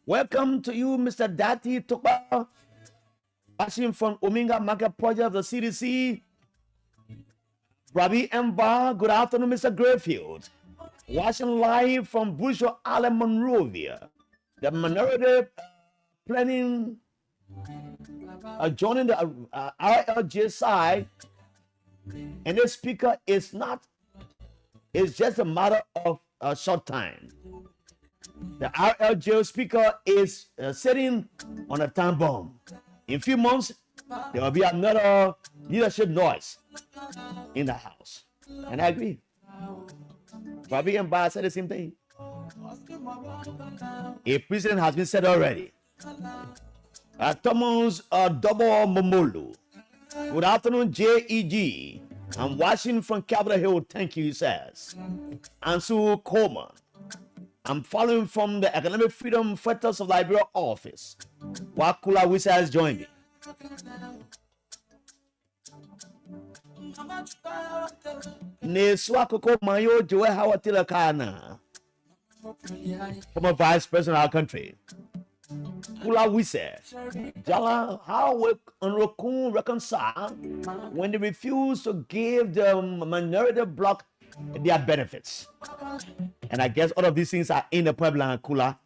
B: Welcome to you, Mr. Dati Tukba. Watching from Ominga Market Project of the CDC. Rabi Mba, good afternoon, Mr. Grayfield. Watching live from Bushel Island, Monrovia. The minority planning joining the RLJ side, and the speaker is not, it's just a matter of a short time. The RLJ speaker is sitting on a time bomb. In a few months, there will be another leadership noise in the House. And I agree. Bobby and Ba said the same thing. A president has been said already. Thomas Double Momolu. Good afternoon, JEG. I'm watching from Capitol Hill. Thank you, he says. Ansu Coleman. I'm following from the Economic Freedom Fighters of Liberia office. Wakula Wisa has joined me. Neswakoko Mayo Joe Hawatila Kana. Former vice president of our country. Kula Wise. Jala, how will Unrokun reconcile when they refuse to give the minority bloc their benefits? And I guess all of these things are in the pipeline, Kula.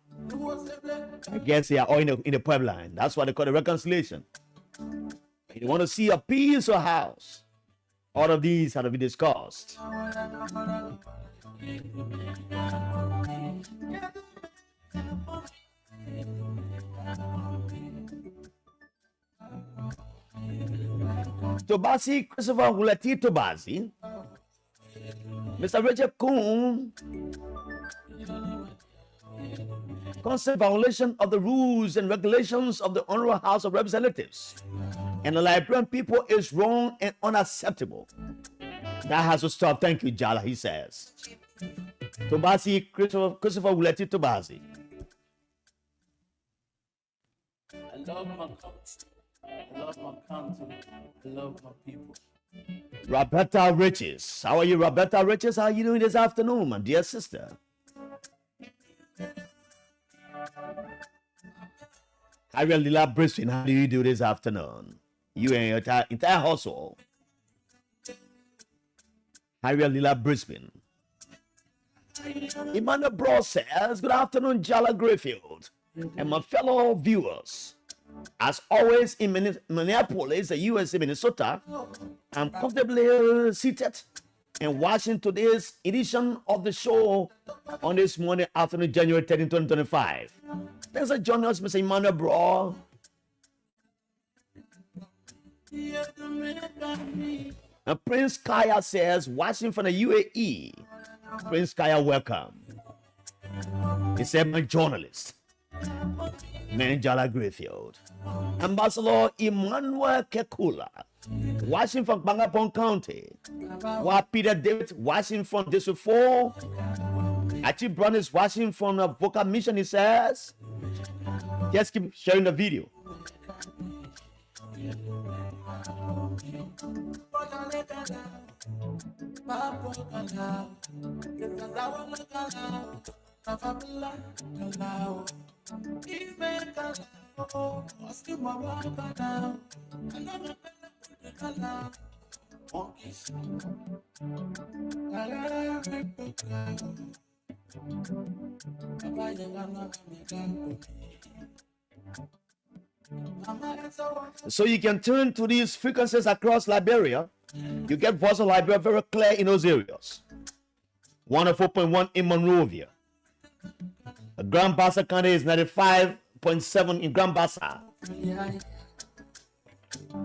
B: I guess they are all in the pipeline. That's why they call it reconciliation. You want to see a peaceful house. All of these have to be discussed. Tobasi Christopher Hulati Tobasi. Mr. Richard Kuhn. Constant violation of the rules and regulations of the Honorable House of Representatives and the Liberian people is wrong and unacceptable. That has to stop. Thank you, Jala, he says. Tobasi Christopher Hulati Tobasi.
A: I love my country. I love my country. I love my people.
B: Roberta Riches. How are you, Roberta Riches? How are you doing this afternoon, my dear sister? Ariel Lila Brisbane, how do you do this afternoon? You and your entire household. Ariel Lila Brisbane. Emmanuel Bro says, good afternoon, Jala Grayfield, and my fellow viewers. As always in Minneapolis, the USA, Minnesota, I'm comfortably seated and watching today's edition of the show on this morning, afternoon, January 13, 2025. Thanks for joining us, Mr. Emmanuel Bro. And Prince Kaya says, watching from the UAE. Prince Kaya, welcome. He said, my journalist, Manjala Grayfield. Ambassador Emmanuel Kekula, watching from Bangapong County. While Peter David, watching from District 4. Archie Brown is watching from the Vocal Mission, he says. Just keep sharing the video. So you can turn to these frequencies across Liberia. You get voice of Liberia very clear in those areas. 104.1 in Monrovia. Grand Bassa County is 95.7 in Grand Bassa.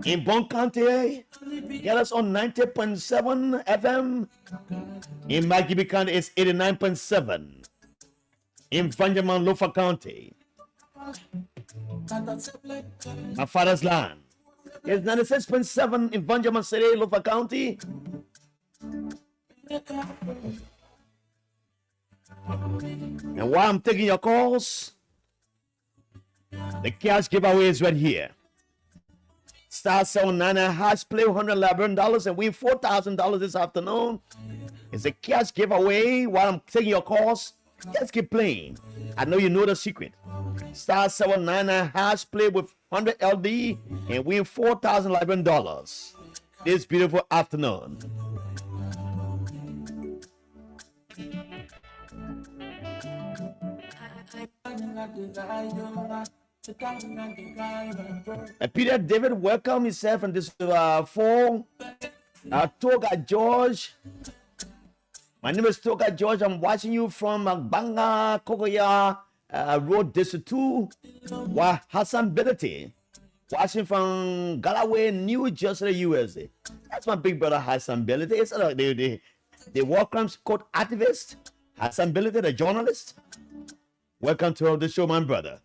B: In Bon County, get us on 90.7 FM. In Magibi County, it's 89.7. In Vanjaman, Lofa County, my father's land, it's 96.7 in Vanjaman City, Lofa County. And while I'm taking your calls, the cash giveaway is right here. Star 799 hash, play $100 Liberian and win $4,000 this afternoon. It's a cash giveaway. While I'm taking your calls, just keep playing. I know you know the secret. Star 799 hash, play with 100 LD and win $4,000 Liberian this beautiful afternoon. Peter David, welcome yourself from this phone. Toga George. My name is Toga George. I'm watching you from Banga Kokoya Road District 2. Hassan Bility, watching from Galloway, New Jersey, USA. That's my big brother Hassan Bility. It's the war crimes court activist. Hassan Bility, the journalist. Welcome to the show, my brother.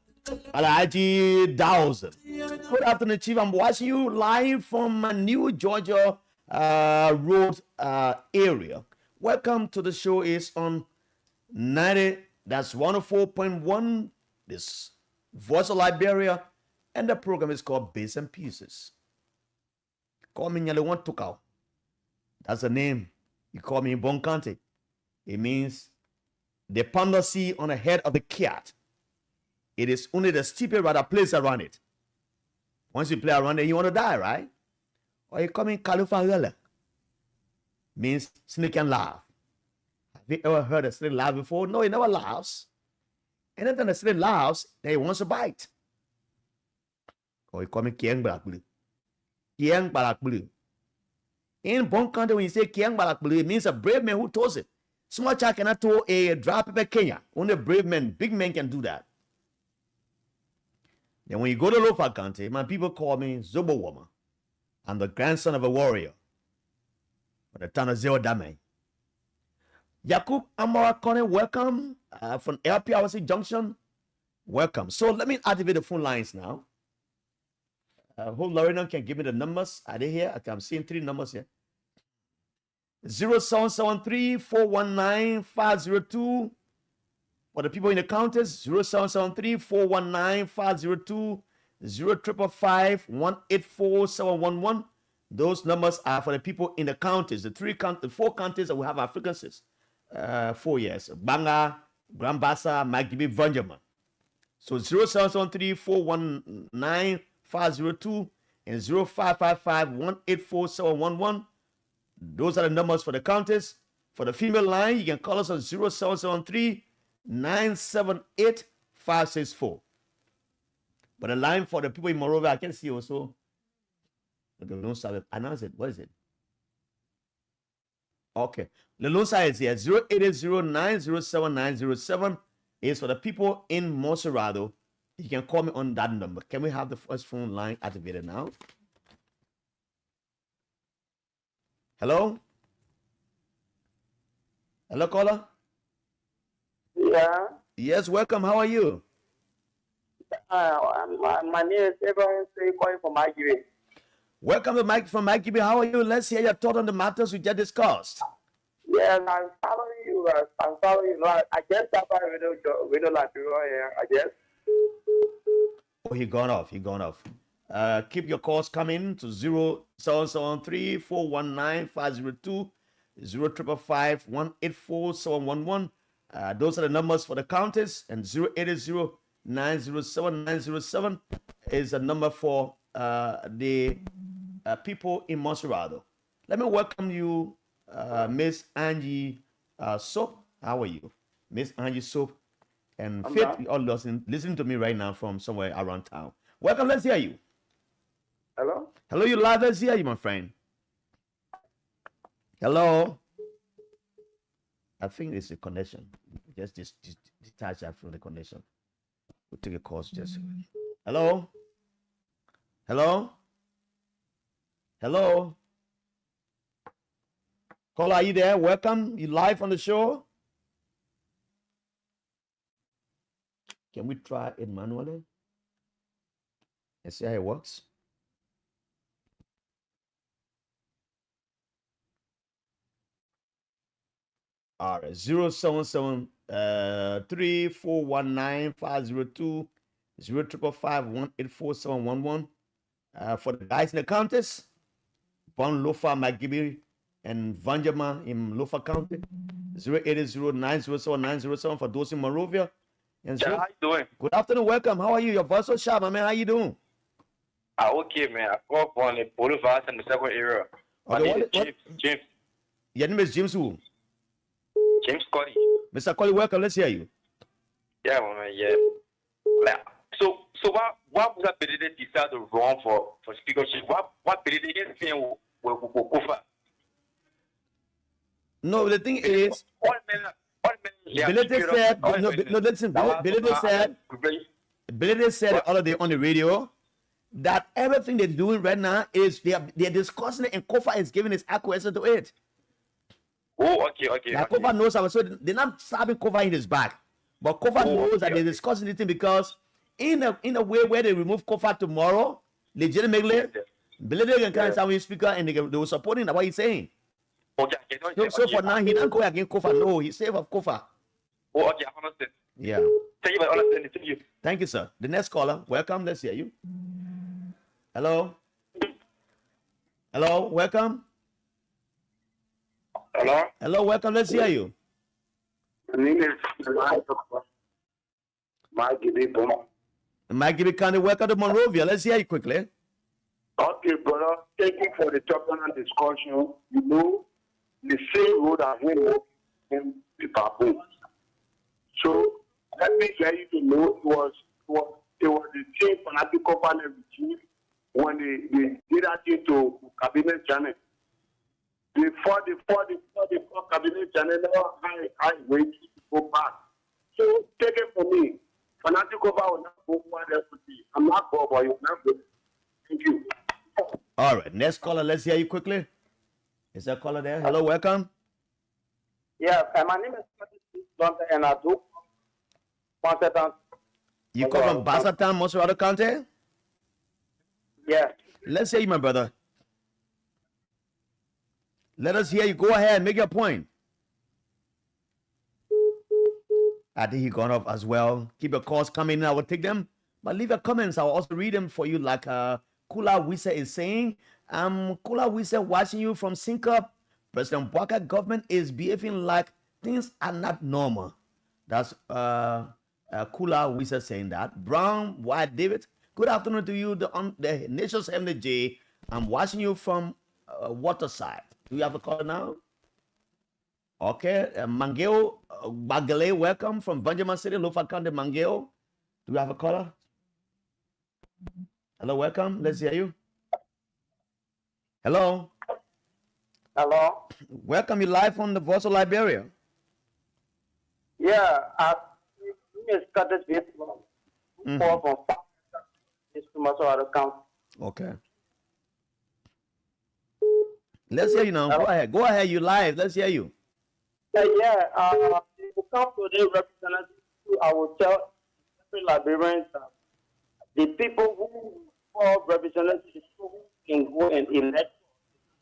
B: Alaji Dawson. Good afternoon, Chief. I'm watching you live from my New Georgia Road area. Welcome to the show. Is on 90, that's 104.1, this Voice of Liberia, and the program is called Bits and Pieces. Call me Nyalewan Tukau. That's the name. You call me in Bon County. It means the pondercy on the head of the cat. It is only the stupid that plays around it. Once you play around it, you want to die, right? Or you come in Kalufagala. Means snake can laugh. Have you ever heard a snake laugh before? No, it never laughs. Anytime a snake laughs, then it wants to bite. Or you come in Kiang Balak Blue. Kiang Balak Blue. In Bon County, when you say Kiang Balak Blue, it means a brave man who tows it. Small child cannot tow a dry paper Kenya. Only brave men, big men can do that. Then when you go to Lofa County, my people call me Zobo Woman. I'm the grandson of a warrior. For the town of Zero Dame. Yakub Amara Kone, welcome from LPRC Junction. Welcome. So let me activate the phone lines now. Hope Lorena can give me the numbers. Are they here? I'm seeing 3 numbers here. 0773-419-502. For the people in the counters, 0773-419-502, 0555-184-711. Those numbers are for the people in the counties, the 4 counties that we have our frequencies. 4 years. Banga, Grand Bassa, Magibi, Vanjaman. So 0773-419-502 and 0555-184-711. Those are the numbers for the countess. For the female line, you can call us on 0773-978-564. But the line for the people in Monrovia, I can see also. Okay, don't stop it. Announce it. What is it? Okay. The loan side is here. 0880-907-907 is for the people in Monserrado. You can call me on that number. Can we have the first phone line activated now? Hello? Hello, caller?
C: Yeah.
B: Yes, welcome. How are you?
C: My name is Abraham calling from my giving.
B: Welcome to Mike from Mike GB. How are you? Let's hear your thought on the matters we just discussed.
C: Yes, I'm following you. I'm following you. I just stopped by video like here. I guess.
B: Oh, he gone off. He gone off. Keep your calls coming to 0773-419-502, 0555-184-711. Those are the numbers for the countess, and 0880-907-907 is a number for the people in Monserrado. Let me welcome you, Miss Angie Soap. How are you? Miss Angie Soap and Faith, you all listen to me right now from somewhere around town. Welcome, let's hear you.
C: Hello?
B: Hello, you live, let's hear you, my friend. Hello? I think it's a connection. Just detach that from the connection. We'll take a course just. Hello? Hello? Hello? Caller, are you there? Welcome. You live on the show? Can we try it manually and see how it works? All right, 0773-419-502, 0555-184-711. For the guys in the counties, Bon Lofa, McGibby, and Vanjama in Lofa County, 0880-907-907 for those in Monrovia. And
C: how you doing?
B: Good afternoon, welcome. How are you? Your voice so sharp, my man. How you doing?
C: Okay, man. I called from the Boulevard in the second area. My name is James.
B: Your name is James who?
C: James Cody.
B: Mr. Cody, welcome. Let's hear you.
C: Yeah, man. Yeah. So what was that Benedict decide to run for speakership? What Benedict is saying will cover?
B: No, the thing is, Benedict said, listen, Benedict said the other day on the radio that everything they're doing right now is they're discussing it, and Kofa is giving his acquiescence to it.
C: Oh, okay.
B: Like Kofa knows about, so they're not stabbing Kofa in his back, but Kofa knows that they're discussing it because in a way where they remove Kofa tomorrow, legitimately, Benedict can come as a speaker and they were supporting what he's saying.
C: Okay.
B: So for now, he don't go against Kofa. No, he's safe of Kofa.
C: Oh, okay, I understand.
B: Yeah.
C: Thank you for understanding. Thank you.
B: Thank you, sir. The next caller, welcome. Let's hear you. Hello. Hello, welcome.
C: Hello.
B: Hello, welcome. Let's hear you.
C: My name is Mike Gibby.
B: Mike Gibby County, welcome to Monrovia. Let's hear you quickly.
C: Okay, brother. Thank you for the topic and discussion. You know, the same road as we walk in the Babu. So let me tell you to know it was the same fanatical panel regime when they did that thing to Cabinet Janet. Before the Cabinet Janet, I wait to go back. So take it from me. Fanatical will not go for equity. I'm not Bob, but you're not good. Thank you.
B: All right, next caller. Let's hear you quickly. Is there a caller there? Hello, welcome.
C: Yeah, my name is and I do.
B: You come from Basatan, Monserrado County?
C: Yeah.
B: Let's hear you, my brother. Let us hear you. Go ahead, make your point. I think he gone off as well. Keep your calls coming in. I will take them. But leave your comments. I will also read them for you like Kula Wisa is saying. Kula Wisa watching you from Sync-Up. President Bwaka government is behaving like things are not normal. That's Kula Wisa saying that. Brown White David. Good afternoon to you, the Nation's Heavenly J. I'm watching you from Waterside. Do you have a call now? Okay. Mangeo Bagale, welcome from Benjamin City, Lofa County, Mangeo. Do you have a caller? Hello, welcome. Let's hear you. Hello.
D: Hello.
B: Welcome you live on the Voice of Liberia.
D: Yeah, I started with from this to my account.
B: Okay. Let's hear you now. Go ahead. Go ahead. You live. Let's hear you.
D: If you come to the representative, I will tell every Liberians that the people who are representatives who can go and elect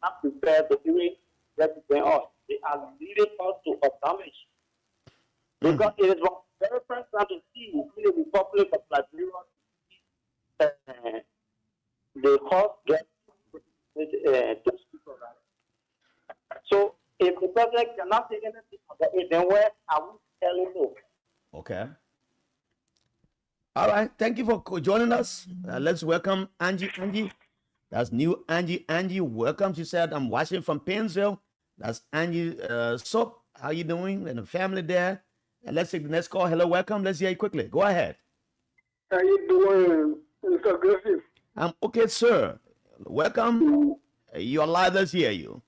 D: not prepared to do it represent us. They are leading us to a damage. Because it is the very first time to see in the Republic of Liberia the house get two speakers. So if the president cannot take anything about it, then where I will tell him no.
B: Okay. All right. Thank you for joining us. Let's welcome Angie. Angie. That's new Angie. Angie, welcome. She said, I'm watching from Painesville. That's Angie Soap. How you doing? And the family there. And let's take the next call. Hello, welcome. Let's hear you quickly. Go ahead.
E: How you doing, Mr. Griffith?
B: I'm okay, sir. Welcome. You're live. Let's hear you.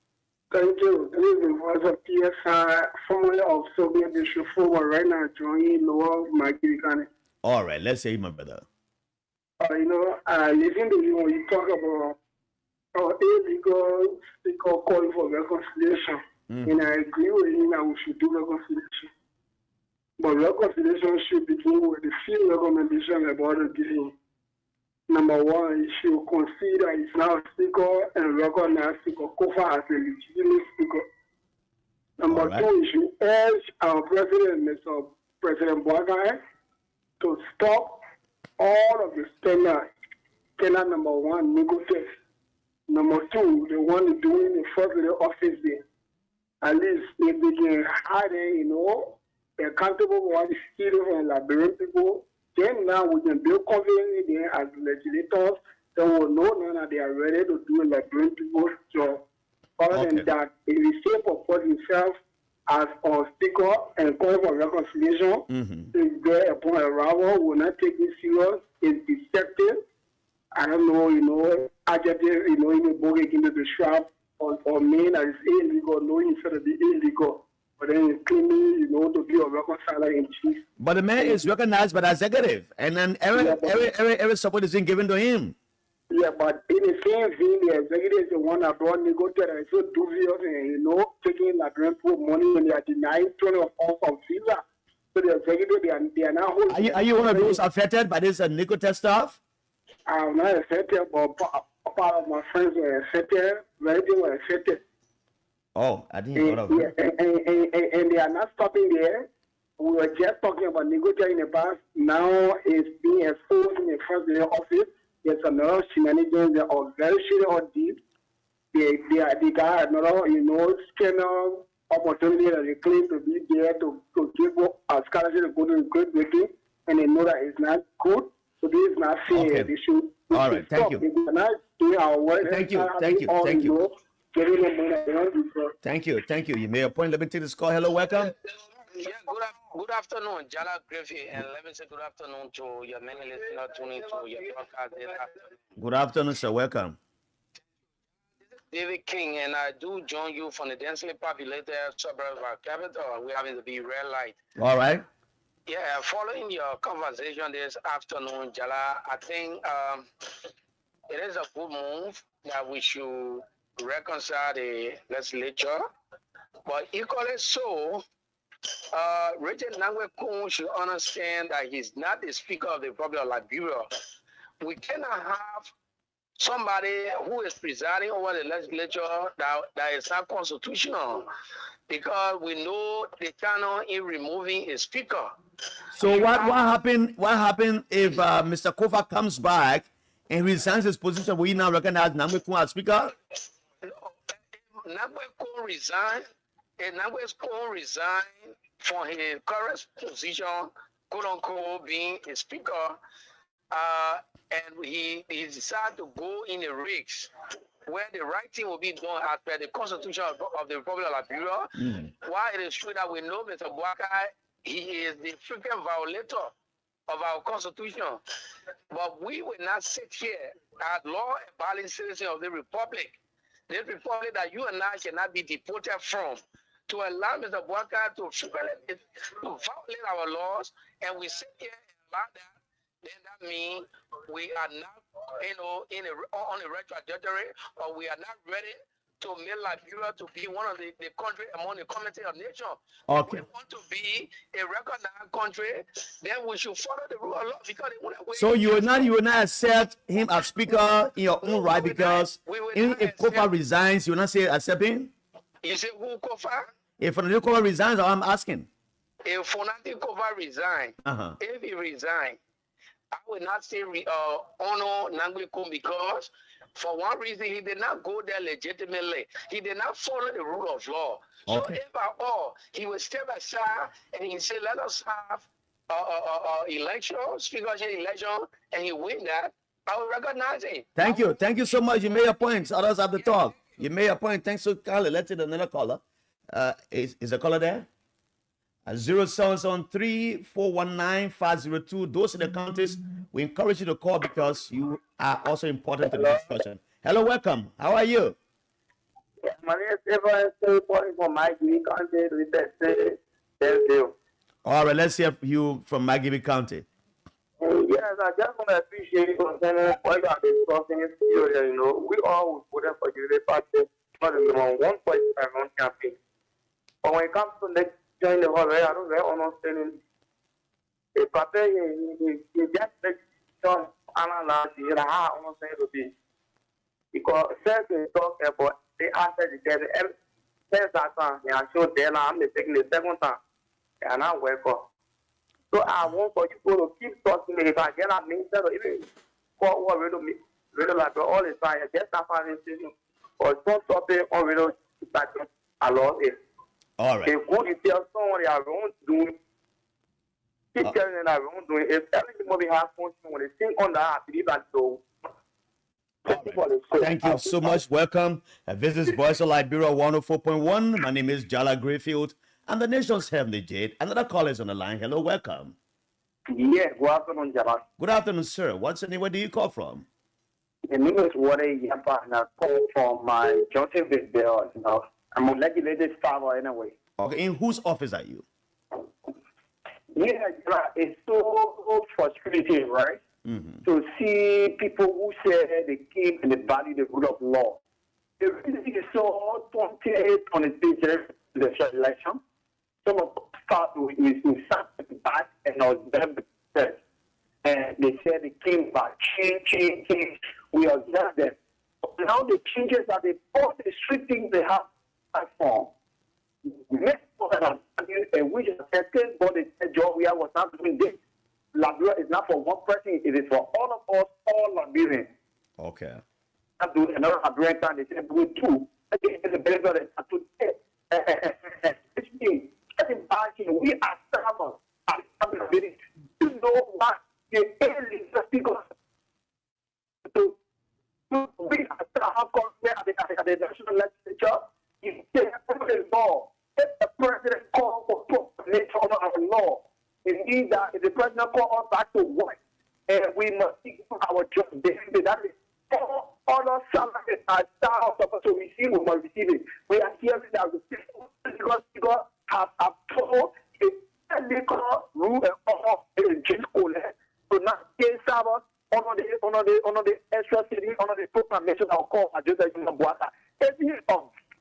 E: Thank you. This is the voice of PSI, formerly of Soviet District 4, right now joining Lower Magirikani.
B: All right. Let's hear you, my brother.
E: I listen to you when you talk about illegal speaker calling for reconciliation. And I agree with him that we should do reconciliation. But reconciliation should begin with the few recommendations about the giving. Number one, he should consider he's now a speaker and recognize Speaker Kofa as a legitimate speaker. Number two, he should urge our president, Mr. President Boakai, to stop all of the standard number one, negotiate. Number two, the one doing the first of the office there. At least if they can hire, accountable for what is still and Liberian people, then now we can build confidence in there as legislators, then we'll know now that they are ready to do Liberian people's job. Other than that, if he still propose himself as our speaker and call for reconciliation, is there upon arrival, will not take it serious, is deceptive. I don't know, adjective, in the book into the shop or mean that is illegal, knowing instead of the illegal. But then he's claiming, to be a reconciler in chief.
B: But the man is recognized by the executive, and then every support is being given to him.
E: Yeah, but in the same thing, the executive is the one that brought negotiator and so dubious and, taking Liberian people money when they are denying 20 of visa. So the executive, they are now holding.
B: Are you one of those affected by this nicotine stuff?
E: I'm not affected, but part of my friends were affected, many people were affected.
B: Oh, I didn't know that.
E: And they are not stopping there. We were just talking about negotiating in the past. Now it's being exposed in the first day office. There's another shenanigans that are very shady or deep. They got another, scandal opportunity that they claim to be there to give a scholarship to go to the Great Britain, and they know that it's not good. So this is not fair.
B: Okay.
E: They should.
B: All right, thank you. Thank you. Thank you. You made a point. Let me take this call. Hello, welcome.
F: Yeah, good afternoon, Jala Griffey, and let me say good afternoon to your many listeners tuning to your broadcast this afternoon.
B: Good afternoon, sir. Welcome.
F: This is David King, and I do join you from the densely populated suburb of our capital. We happen to be red light.
B: All right.
F: Yeah, following your conversation this afternoon, Jala, I think it is a good move that we should reconcile the legislature, but equally so, Richard Nangwe should understand that he's not the Speaker of the Republic of Liberia. We cannot have somebody who is presiding over the legislature that is not constitutional, because we know the channel in removing a speaker.
B: So what happened? What happened if Mr. Kofa comes back and resigns his position? Will you now recognize Nangwe as Speaker?
F: Nangwe resign. And Nangwe resign from his current position quote unquote, being a speaker, and he decided to go in a rigs where the right thing will be done as per the Constitution of the Republic of Liberia. While it is true that we know Mr. Boakai, he is the frequent violator of our Constitution, but we will not sit here as law-abiding citizens of the Republic, this Republic that you and I cannot be deported from, to allow Mr. Boakai to violate our laws, and we sit here and allow that. Then that means we are not, on a right trajectory, or we are not ready to make Liberia to be one of the country among the community of nations.
B: Okay.
F: If we want to be a recognized country, then we should follow the rule of law, because
B: so you will not accept him as speaker in your own right, because if Kofa resigns, you will not say accept him?
F: You say who, Kofa?
B: If Fernando Kofa resigns, I'm asking.
F: If Fernando Kofa resign, if he resign, I will not say honor Nangwekun, because for one reason he did not go there legitimately. He did not follow the rule of law. Okay. So if at all he will step aside and he said, let us have election, speakership election, and he win that, I will recognize him. Thank
B: you so much. You made your points. Others have the talk. You made your point. Thanks so kindly. Let's take another caller. Is the caller there? 0773-419-502. Those are the counties. We encourage you to call because you are also important to the discussion. Hello, welcome. How are you?
D: My name is Evan, reporting from my county. Thank you.
B: All right, let's hear you from Maggie County.
D: Yes, I just want to appreciate you concerning what you are discussing. You know, we all would put them for the party for the 1.5 campaign. But when it comes to next join the whole, I don't very understanding. The party, he just makes some analysis, you know, how I understand it to be. Because since they talk about the answer together, since that time, I showed them, I'm taking the second time, and I wake up. So I want for you to keep talking to me. If I get a minister, or even call what really like all the time, just after this season, or some topic on radio, like a lot is.
B: All right.
D: If you tell someone they are wrong doing, keep telling them that wrong doing. If everything will be half function when they think on that, I believe that so.
B: Thank you so much. Welcome. This is Voice of Liberia 104.1. My name is Jala Grayfield. And the nation's heavenly jade. Another caller is on the line. Hello, welcome.
D: Yeah, good afternoon, Jabba.
B: Good afternoon, sir. What's your name? Where do you call from?
D: The name is Wade Yapa, and I call from my Joseph Bill. You know, I'm a legislative farmer anyway.
B: Okay, in whose office are you?
D: Yeah, it's so frustrating, right? To see people who say they keep and they value the rule of law. The reason is so 28 on the election. Some of us start with back and them and they said they came back, change. We observe them. Now the changes are all the street things they have platform. Next which is a second body job we was not doing this. Liberia is not for one person, it is for all of us, all Liberians.
B: Okay.
D: I do another Liberian time, they say do it too. Again, the better to which means we are stubborn and ability to know what the alien because to we have at the national legislature, you say the law. If the president calls for proclamation of our law, it means that if the president calls us back to work, and we must seek our job. That is all other salaries are supposed to receive, we must receive it. We are hearing that because have told a legal rule and all James KOLLEH to not pay Sabbath on the extra city, on the proclamation of call I just in the water. It is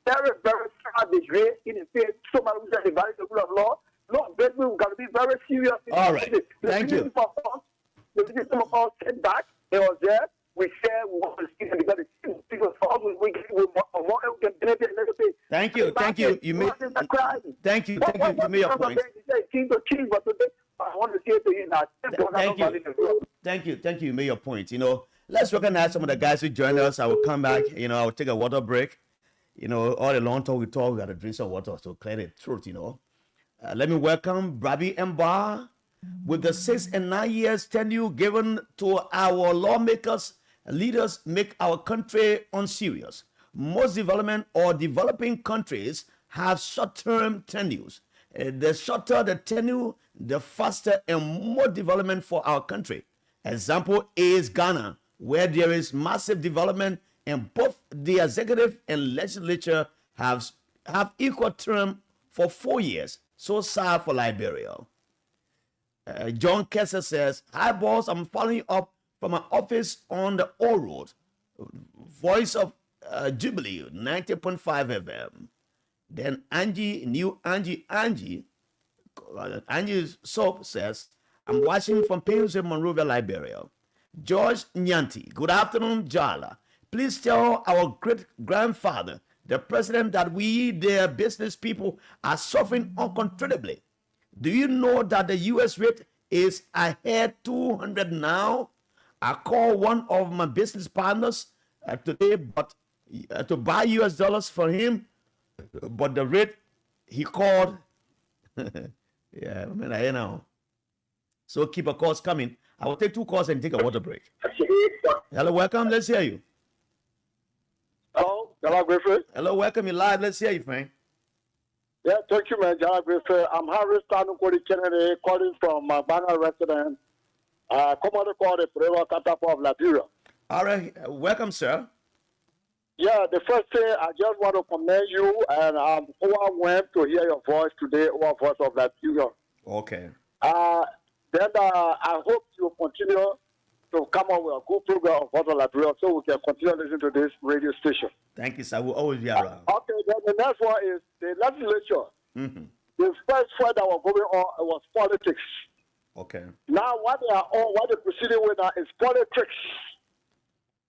D: very, very savage way in the face so much that the value of the rule of law. No, but we've got to be very serious.
B: All right. Thank you.
D: Some of us said back, they was there. We said we want to see them because because for us we
B: Thank you. You made thank you. You made your point.
D: I want to say to you that
B: Thank you. You made your point. You know, let's recognize some of the guys who joined us. I will come back. You know, I will take a water break. You know, all the long talk we got to drink some water to clear the throat. You know, let me welcome Brabi Mba With the 6 and 9 years tenure given to our lawmakers, leaders make our country unserious. Most development or developing countries have short-term tenures. The shorter the tenure, the faster and more development for our country. Example is Ghana, where there is massive development and both the executive and legislature have equal term for 4 years. So sad for Liberia. John Kessler says, "Hi boss, I'm following up from my office on the O Road. Voice of Jubilee, 90.5 FM. Then Angie Soap says, I'm watching from Painesville, Monrovia, Liberia. George Nyanti, good afternoon, Jala. Please tell our great-grandfather, the president, that we, their business people, are suffering uncontrollably. Do you know that the U.S. rate is ahead 200 now? I called one of my business partners today, but to buy U.S. dollars for him, but the rate he called, yeah, I mean, I know. So keep a calls coming. I will take 2 calls and take a water break. Hello, welcome. Let's hear you.
G: Hello, Griffith.
B: Hello, welcome. You live. Let's hear you, Frank.
G: Yeah, thank you, man. Griffith. I'm Harry Stanukori Kennedy, calling from Bana resident. Commander called the Preva Katapa of Liberia.
B: All right, welcome, sir.
G: Yeah, the first thing, I just want to commend you, and I'm overwhelmed to hear your voice today, our voice of Liberia.
B: Okay.
G: Then I hope you continue to come up with a good program of Voice of Liberia so we can continue listening to this radio station.
B: Thank you, sir. We'll always be around.
G: Okay, then the next one is the legislature.
B: Mm-hmm.
G: The first fight that was going on was politics.
B: Okay.
G: Now what they are on, what they're proceeding with now is politics.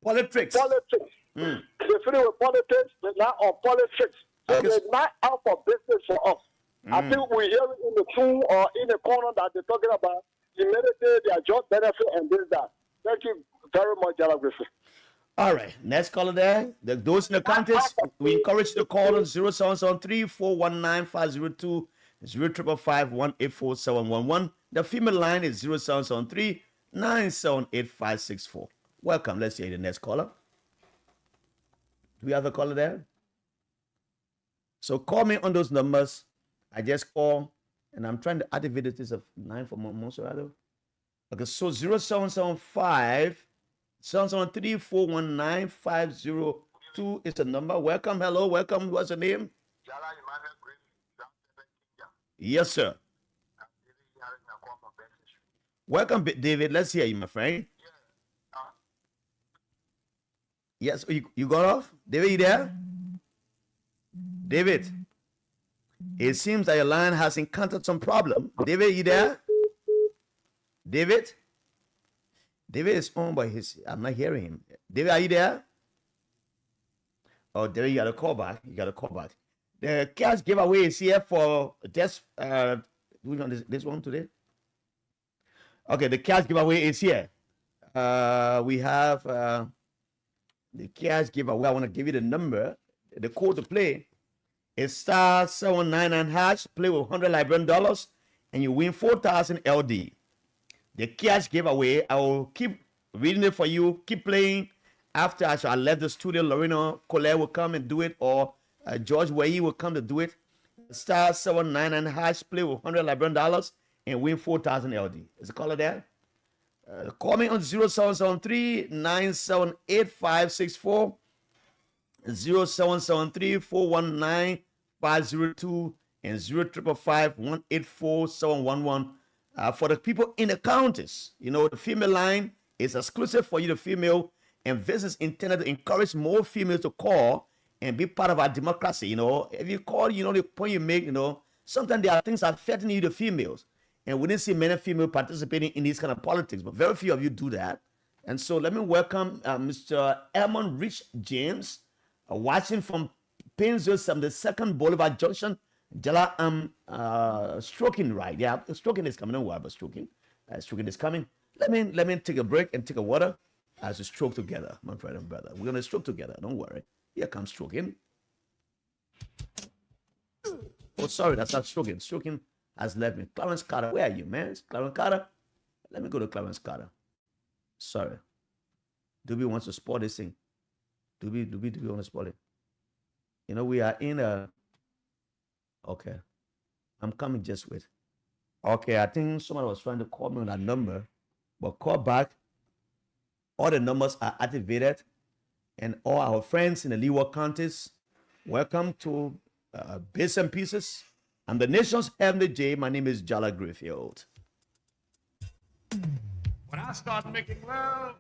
B: Politics.
G: Politics.
B: Mm.
G: They're finished with politics, they're now on politics. So they're not out for business for us. I think we hear it in the tune or in the corner that they're talking about humanity, their job benefit, and this, that. Thank you very much, Jala Griffith.
B: All right, next caller there. Those in the contest, we encourage you to call on 0773-419-502, 0555-184-711. The female line is 0773-978-564. Welcome. Let's hear the next caller. Do we have a caller there? So call me on those numbers. I just call, and I'm trying to activate this of 9 for Monserrato. Okay, so 0775 773-419-502 is the number. Welcome, hello, welcome. What's your name? Yes, sir. Welcome, David. Let's hear you, my friend. Yes, you got off? David, you there? David, it seems that your line has encountered some problem. David, you there? David? David is on, but I'm not hearing him. David, are you there? Oh, David, you got to call back. You got to call back. The cash giveaway is here for this. Do we know this one today? Okay, the cash giveaway is here. We have the cash giveaway. I want to give you the number. The code to play is *799#. Play with $100 Liberian dollars, and you win 4,000 LD. The cash giveaway, I will keep reading it for you. Keep playing. After I left the studio, Lorina KOLLEH will come and do it, or George Wayi will come to do it. *799#. Play with $100 Liberian dollars and win 4,000 LD. Is the caller there? Call me on 0773-978-564, 0773-419-502, and 0555-184-711. For the people in the counties, you know, the female line is exclusive for you, the female, and this is intended to encourage more females to call and be part of our democracy. You know, if you call, you know, the point you make, you know, sometimes there are things affecting you, the females, and we didn't see many females participating in these kind of politics, but very few of you do that. And so let me welcome Mr. Elmon Rich James, watching from Painesville, the 2nd Boulevard Junction. Jala, stroking right. Yeah, stroking is coming. Don't worry about stroking. Stroking is coming. Let me take a break and take a water as we stroke together, my friend and brother. We're gonna stroke together. Don't worry. Here comes stroking. Oh, sorry, that's not stroking. Stroking has left me. Clarence Carter, where are you, man? Clarence Carter? Let me go to Clarence Carter. Sorry. Doobie wants to spoil this thing. Doobie want to spoil it. You know, we are in a... Okay. I'm coming, just wait. Okay, I think someone was trying to call me on that number, but call back. All the numbers are activated, and all our friends in the Leeward counties, welcome to Bits and Pieces. I'm the nation's Heavenly J. My name is Jala Griffield.
H: When I start making love,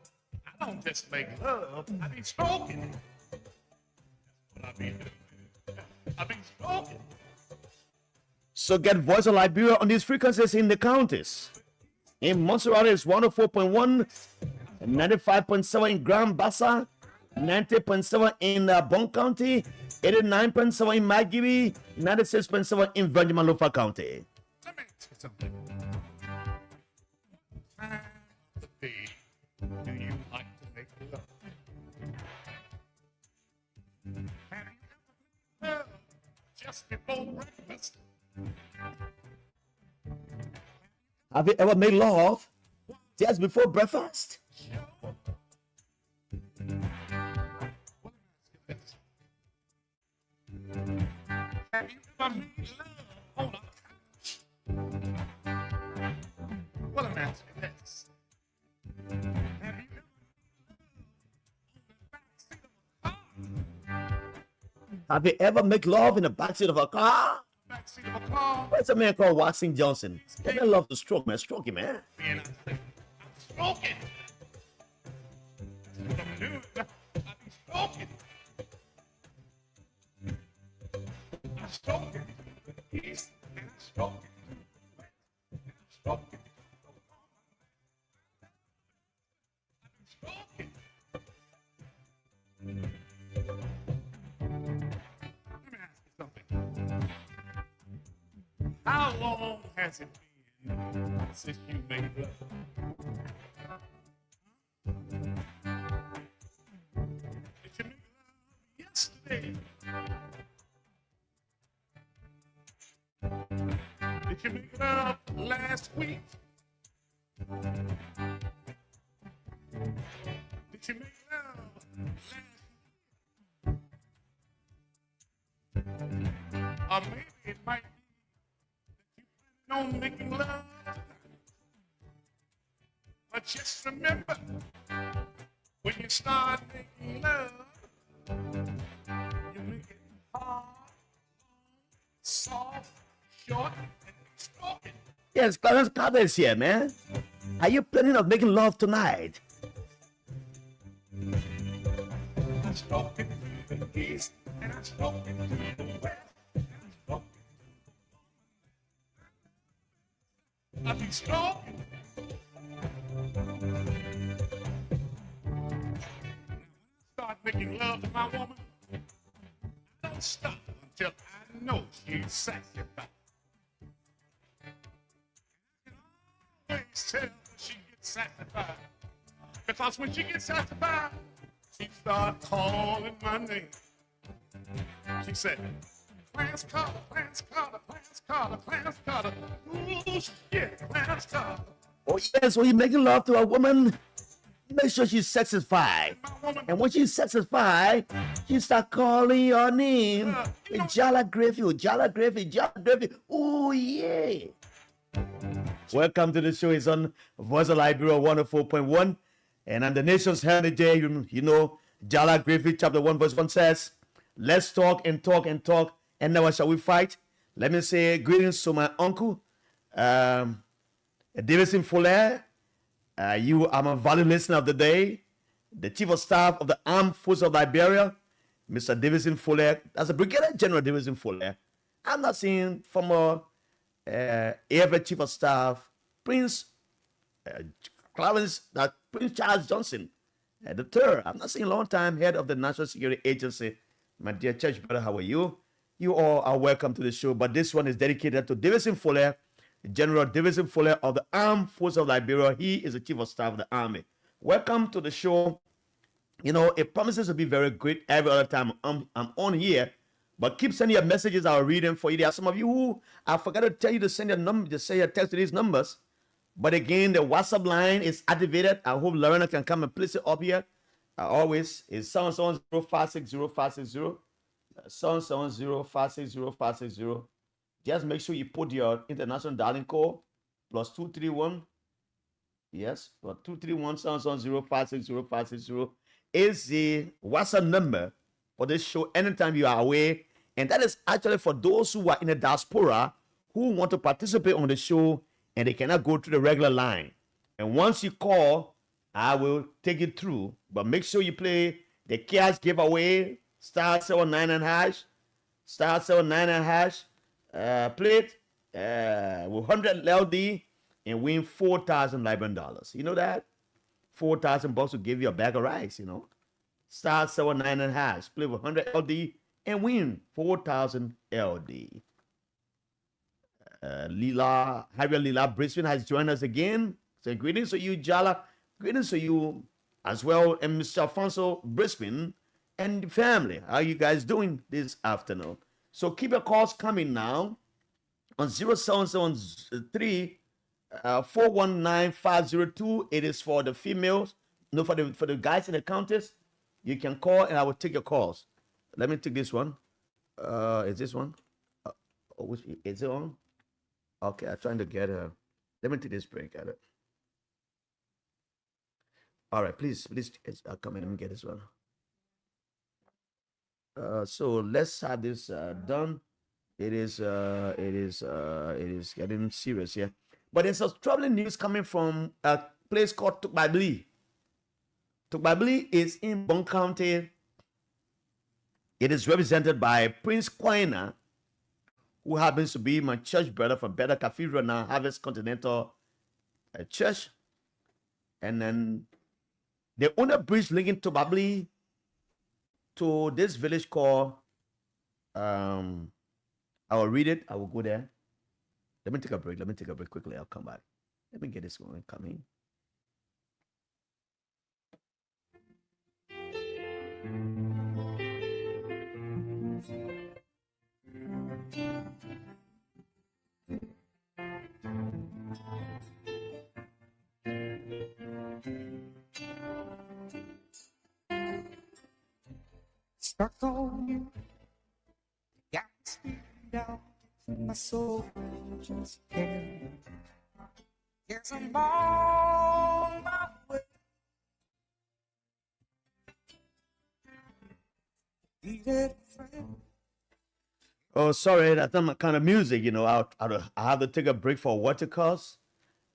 H: I don't just make love, I be stroking. That's what I be doing. I be stroking.
B: So get Voice of Liberia on these frequencies in the counties. In Montserrat is 104.1, 95.7 in Grand Bassa, 90.7 in Bon County, 89.7 in Magiri, 96.7 in Virgin Malofa County.
H: Let me ask you something. What time of the day do you like to make love? Have you ever made love just before breakfast?
B: Have you ever made love just before breakfast?
H: Sure. Have you ever made love on a couch? Well, I'm asking this. Have you ever
B: Have you ever made love in the backseat of a car?
H: backseat of a car?
B: Where's a man called Watson Johnson? That man love to stroke, man. Stroke him, man.
H: And I say, I'm stroking. That's what I'm doing. I be stroking. I'm stroking. He's and I'm stroking. And I'm stroking. I'm stroking. Let me ask you something. How long has it been since you made love? Did you make love yesterday? Did you make love last week? Did you make love last week? Or maybe it might be that you plan on making love tonight. But just remember, when you start making love, you make it hard, soft, short, and stroking.
B: Yes, Clarence Carter is here, man. Are you planning on making love tonight?
H: I stroke it to the east, and I stroke it to the west, and I stroke it. I be stroking. Start making love to my woman. I don't stop until I know she's satisfied. I can always tell that she gets satisfied. Because when she gets satisfied, she starts calling my name. She said, Clarence Carter, Clarence Carter, Clarence Carter, Clarence Carter. Ooh, shit, Clarence Carter.
B: Oh, yes, when you're making love to a woman, make sure she's satisfied. And when she's satisfied, she start calling your name. Jala Griffield, Jala Griffield, Jala Griffield. Oh, yeah. Welcome to the show. It's on Voice of Liberia 104.1. And I'm the nation's Heavenly J. You know, Jala Griffield, chapter 1, verse 1 says, let's talk and talk and talk, and never shall we fight. Let me say greetings to my uncle, Davidson Fuller. You are my valued listener of the day, the Chief of Staff of the Armed Forces of Liberia, Mr. Davidson Fuller. That's a Brigadier General Davidson Fuller. I'm not seeing former AFA Chief of Staff, Prince Prince Charles Johnson, the third. I'm not seeing a long time head of the National Security Agency. My dear church brother, how are you? You all are welcome to the show, but this one is dedicated to Davidson Fuller, General Davidson Fuller of the Armed Forces of Liberia. He is the Chief of Staff of the Army. Welcome to the show. You know, it promises to be very great every other time I'm on here, But keep sending your messages. I'll read them for you. There are some of you who I forgot to tell you to send your number, to send your text to these numbers. But again, the WhatsApp line is activated. I hope Lorena can come and place it up here. Always is 770-560-560. 770-560-560. Just make sure you put your international dialing code plus 231. Yes, plus 231 770-560-560 is the WhatsApp number for this show anytime you are away. And that is actually for those who are in the diaspora who want to participate on the show and they cannot go to the regular line. And once you call, I will take it through. But make sure you play the cash giveaway, star 79 hash, star 79 hash. Play it with 100 LD and win $4,000 You know that? $4,000 will give you a bag of rice, you know. Star 79 hash. Play with 100 LD and win 4,000 LD. Harriet Lila Brisbane has joined us again. So greetings to you, Jala. Greetings to you as well, and Mr. Alfonso Brisbane and the family. How are you guys doing this afternoon? So keep your calls coming now on 0773 419-502. It is for the females. No, for the guys and the countess. You can call and I will take your calls. Let me take this one. Is this one? Is it on? Okay, I'm trying to get her. Let me take this break at it. All right, please, I'll come in and get this one. So let's have this done. It is getting serious here. But there's some troubling news coming from a place called Tukbabli. Tukbabli is in Bon County. It is represented by Prince Quina, who happens to be my church brother from Better Cathedral now, Harvest Continental Church. And then they own a bridge linking Tukbabli to this village called, I will read it. I will go there. Let me take a break. Quickly. I'll come back. Let me get this going coming.
I: Stuck on you, got me down in my soul, just can't. Guess I'm on my way. Needed a friend.
B: Oh, sorry, that's not my kind of music. You know, I have to take a break for water costs.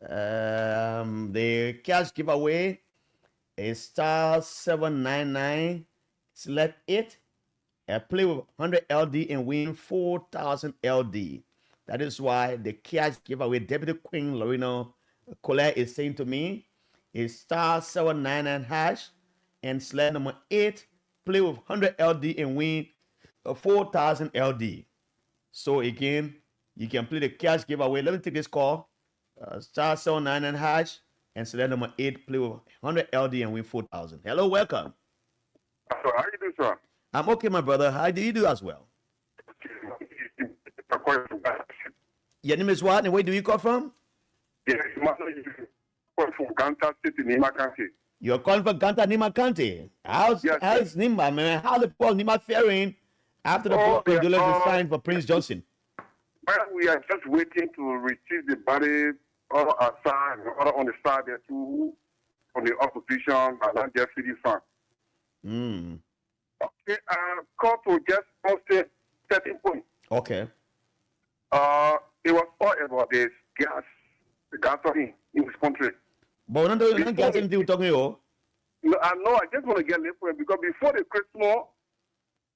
B: The cash giveaway is star 799. Select it and play with 100 LD and win 4,000 LD. That is why the cash giveaway Deputy Queen LORINA KOLLEH is saying to me is star 799 hash and select number 8, play with 100 LD and win 4,000 LD. So again, you can play the cash giveaway. Let me take this call. Star 799 hash and select number 8, play with 100 LD and win 4,000. Hello, welcome.
C: So how you doing, sir?
B: I'm okay, my brother. How do you do as well? Your name is what? And where do you call from?
C: Yeah, from Ganta City, Nima County.
B: You're calling from Ganta, Nima County. How's Nima, man? How the people Nima faring after the condolence is signed for Prince Johnson?
C: Well, we are just waiting to receive the body or outside, or on the side there too, from the opposition, and not just city fan. Okay, call to just post 13 points.
B: Okay.
C: It was all about this gasoline in this country.
B: But we're not getting anything we're talking about.
C: No, I know. I just want to get a point because before the Christmas,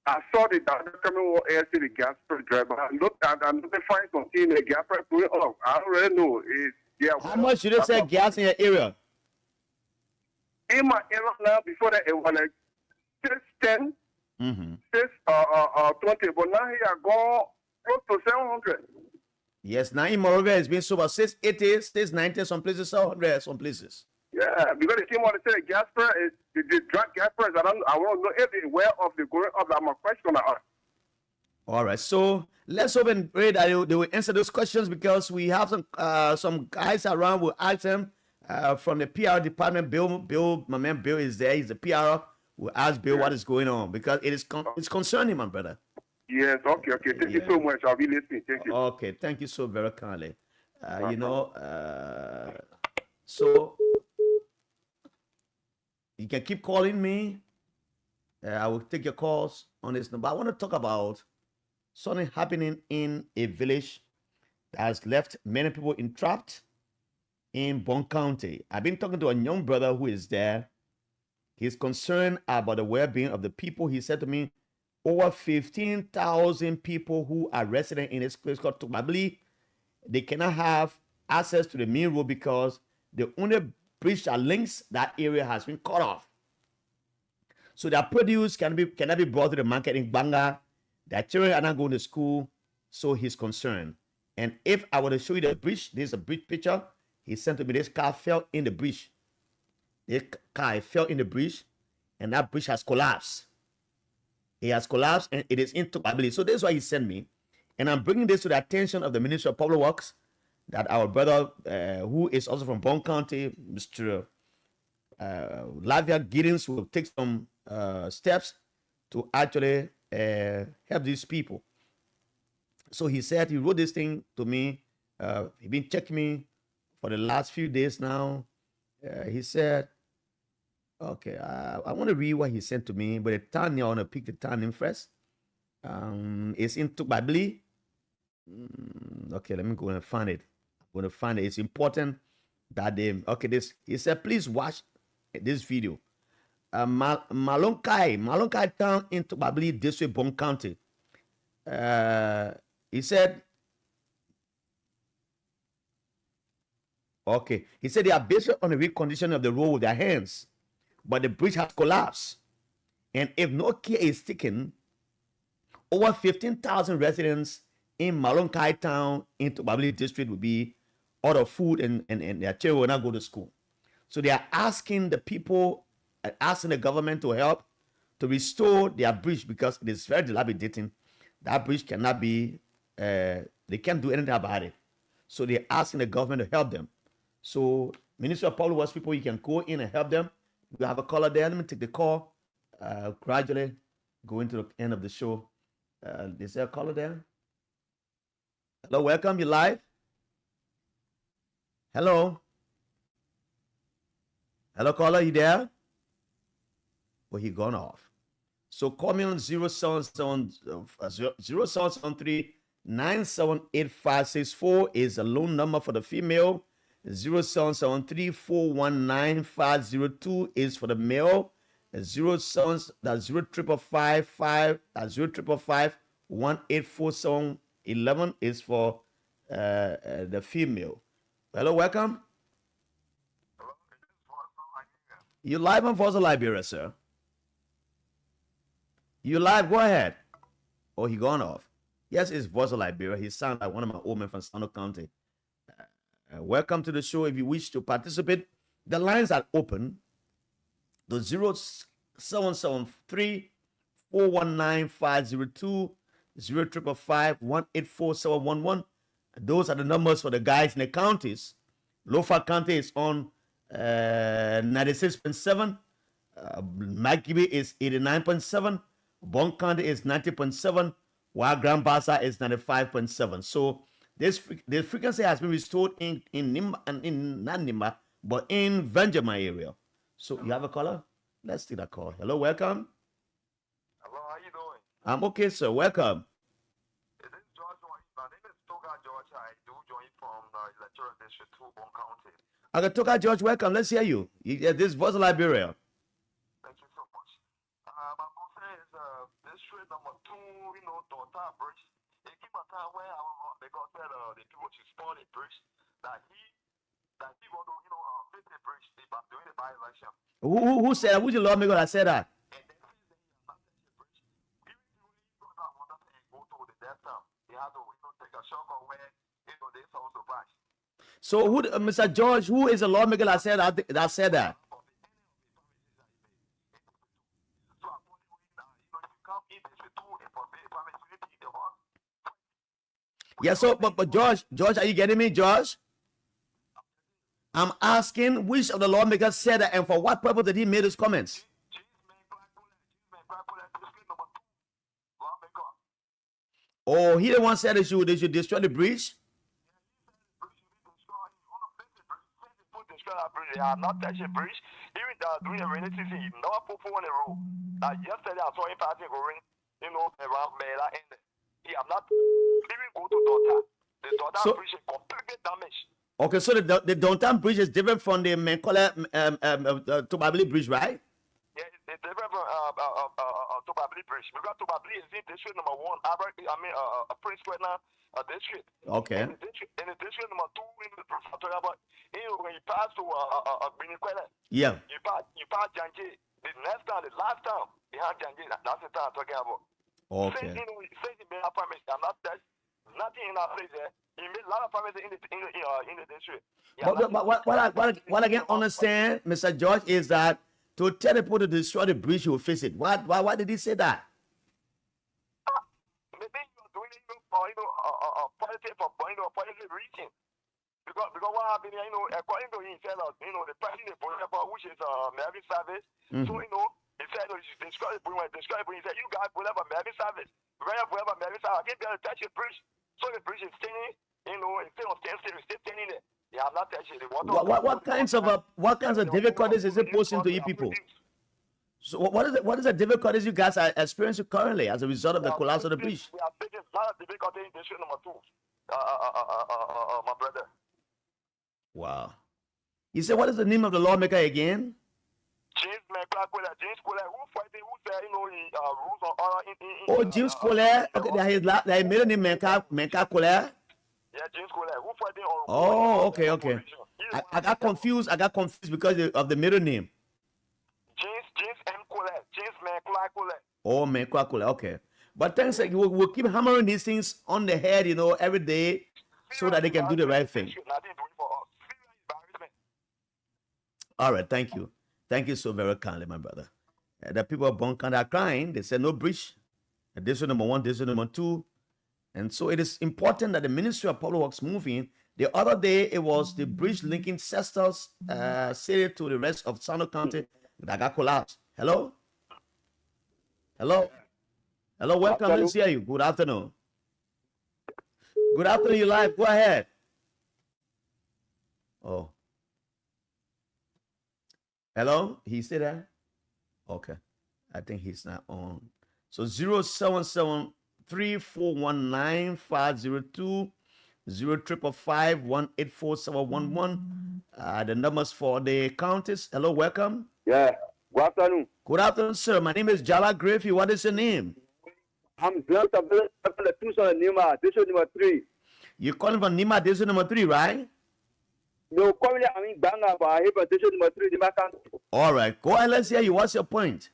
C: I saw the doctor coming over here to the gas driver. I notified something the gas price going up. I already know.
B: How much should they sell gas in your area?
C: In my area now, before that, it was like 610, 620, but now he are gone close to 700.
B: Yes, now in Morovia it's been so about 680, 690, some places, 700, some places.
C: Yeah, because they came on to say the gas price is the drug gas price. I want to know if they aware of the going up. I'm a question.
B: All right, so let's hope and pray that they will answer those questions, because we have some guys around. We'll ask them from the PR department. Bill, my man Bill is there. He's the PR. We'll ask Bill what is going on, because it's concerning, my brother.
C: Yes, okay. Thank you so much. I'll be listening. Thank you.
B: Okay, thank you so very kindly. So you can keep calling me. I will take your calls on this number. I want to talk about something happening in a village that has left many people entrapped in Bond County. I've been talking to a young brother who is there. He's concerned about the well-being of the people. He said to me, over 15,000 people who are resident in this place called Tokmabli, they cannot have access to the main road because the only bridge that links that area has been cut off. So their produce cannot be brought to the market in Banga. Their children are not going to school, so he's concerned. And if I were to show you the bridge, there's a bridge picture. He sent to me, this car fell in the bridge. This car fell in the bridge, and that bridge has collapsed. It has collapsed, and it is into Tokmabli. So this is why he sent me. And I'm bringing this to the attention of the Ministry of Public Works, that our brother, who is also from Bond County, Mr. Lavia Giddens, will take some steps to actually help these people. So he said, he wrote this thing to me. He's been checking me for the last few days now. He said, okay, I want to read what he sent to me, but the town name, I want to pick the town name first. It's in Tokmabli. Okay, let me go and find it. I'm going to find it. It's important that he said, please watch this video. Malonkai town in Tokmabli district, Bond County. He said, they are based on the reconditioning of the road with their hands, but the bridge has collapsed. And if no care is taken, over 15,000 residents in Malonkai town in Tokmabli district will be out of food, and their children will not go to school. So they are asking the people, asking the government to help to restore their bridge, because it is very dilapidating. That bridge cannot be, they can't do anything about it. So they're asking the government to help them. So Ministry of Public Works people, you can go in and help them. We have a caller there. Let me take the call. Gradually going to the end of the show. Is there a caller there? Hello, welcome. You live? Hello? Hello, caller, you there? Well, he gone off. So call me on 0773 978564 is the loan number for the female. 0773-419-502 is for the male. 055-184711 is for the female. Hello, welcome. You live on Voice of Liberia, sir. You live, go ahead. Oh, he gone off. Yes, it's Voice of Liberia. He sounds like one of my old men from Sano County. Welcome to the show. If you wish to participate, the lines are open. The 0773-419-502, 055-184711. Those are the numbers for the guys in the counties. Lofa County is on 96.7. Makibi is 89.7. Bond County is 90.7. While Grand Bassa is 95.7. So this frequency has been restored in Nimba, and in not Nimba, but in Venjama area. So you have a caller? Let's take that call. Hello, welcome.
J: Hello, how you doing?
B: I'm okay, sir. Welcome.
J: Is this George? My name is Toga George. I do join from the Electoral District 2, Bond County.
B: Okay, Toga George, welcome. Let's hear you. This Voice of Liberia.
J: Thank you so much. My concern is district number 2, Daughter Bridge. It came a time where because the people should spoil the bridge that he want to fix the bridge during the by-election.
B: Who said that? Who's the lawmaker that said that?
J: And then since they have not touched the bridge, even people that want to go to the death town, they have to take a shock on where they saw surprise.
B: So who, Mr. George, who is the lawmaker that said that? Yeah, so but George, are you getting me, George? I'm asking which of the lawmakers said that and for what purpose did he make those comments? Oh, he the one said they should destroy the bridge?
J: They are not touching bridge. Even during the rainy season, he never put foot on the road. Yesterday I saw him passing going, around Mela and he have not even go to Dota. The Dota bridge is completely damaged.
B: Okay, so the downtown bridge is different from the KOLLEH Tobabli bridge, right?
J: Yeah, it's different from Tobabli bridge because Tobabli is in district number 1. Prince Square now, district.
B: Okay.
J: In the district number 2 in the prefecture, but when you pass to KOLLEH,
B: yeah,
J: you pass Janje. The last time you have Janje. That's the time I'm talking about.
B: Okay.
J: Since he made apartments, I'm not touched. Nothing in our place there. He made a lot of apartments in the district. Yeah,
B: but what I can understand, Mr. George, is that to tell people to destroy the bridge, you will fix it. Why did he say that?
J: Maybe you're doing it for policy reason. Because what happened here, according to himself, the president which is Marine Service. So he said destroy the bridge. He said you guys will have a Marine Service. We're gonna have a Marine Service. I can't be able to touch the bridge. So the bridge is standing, instead of standing, it's still standing there. They have not touched it.
B: What kinds of difficulties is it posing to you people? So what is the difficulties you guys are experiencing currently as a result of the collapse of the bridge?
J: We are facing a lot of difficulties in district number 2. My brother.
B: Wow. You said what is the name of the lawmaker again?
J: James KOLLEH, who said, he rules on order
B: Oh, James KOLLEH. Okay, that middle name Menka KOLLEH.
J: Yeah, James KOLLEH, who fighting on.
B: Oh, okay. I got confused because of the middle name.
J: James M. KOLLEH. James Menka KOLLEH.
B: Oh, Menka KOLLEH. Okay. But thanks, we'll keep hammering these things on the head, every day, so that they can do the right thing. All right, thank you. Thank you so very kindly, my brother. The people of Bonkan are crying. They said no bridge. This is number 1, this is number 2. And so it is important that the Ministry of Public Works move in. The other day, it was the bridge linking Cestus City to the rest of Sano County that got collapsed. Hello? Welcome. Let's hear you. Good afternoon. Good afternoon, you live. Go ahead. Oh. Hello? He said that? Okay. I think he's not on. So 077-3419-502, 0555-184-711. The numbers for the counties. Hello, welcome.
G: Yeah. Good afternoon.
B: Good afternoon, sir. My name is Jala Griffey. What is your name?
G: I'm Blanc of the Nima, district number 3.
B: You're calling from Nima, district number 3, right?
G: No, currently I'm in Banga, but I have a district number 3, Nima County.
B: All right. Go ahead, let's hear you. What's your point?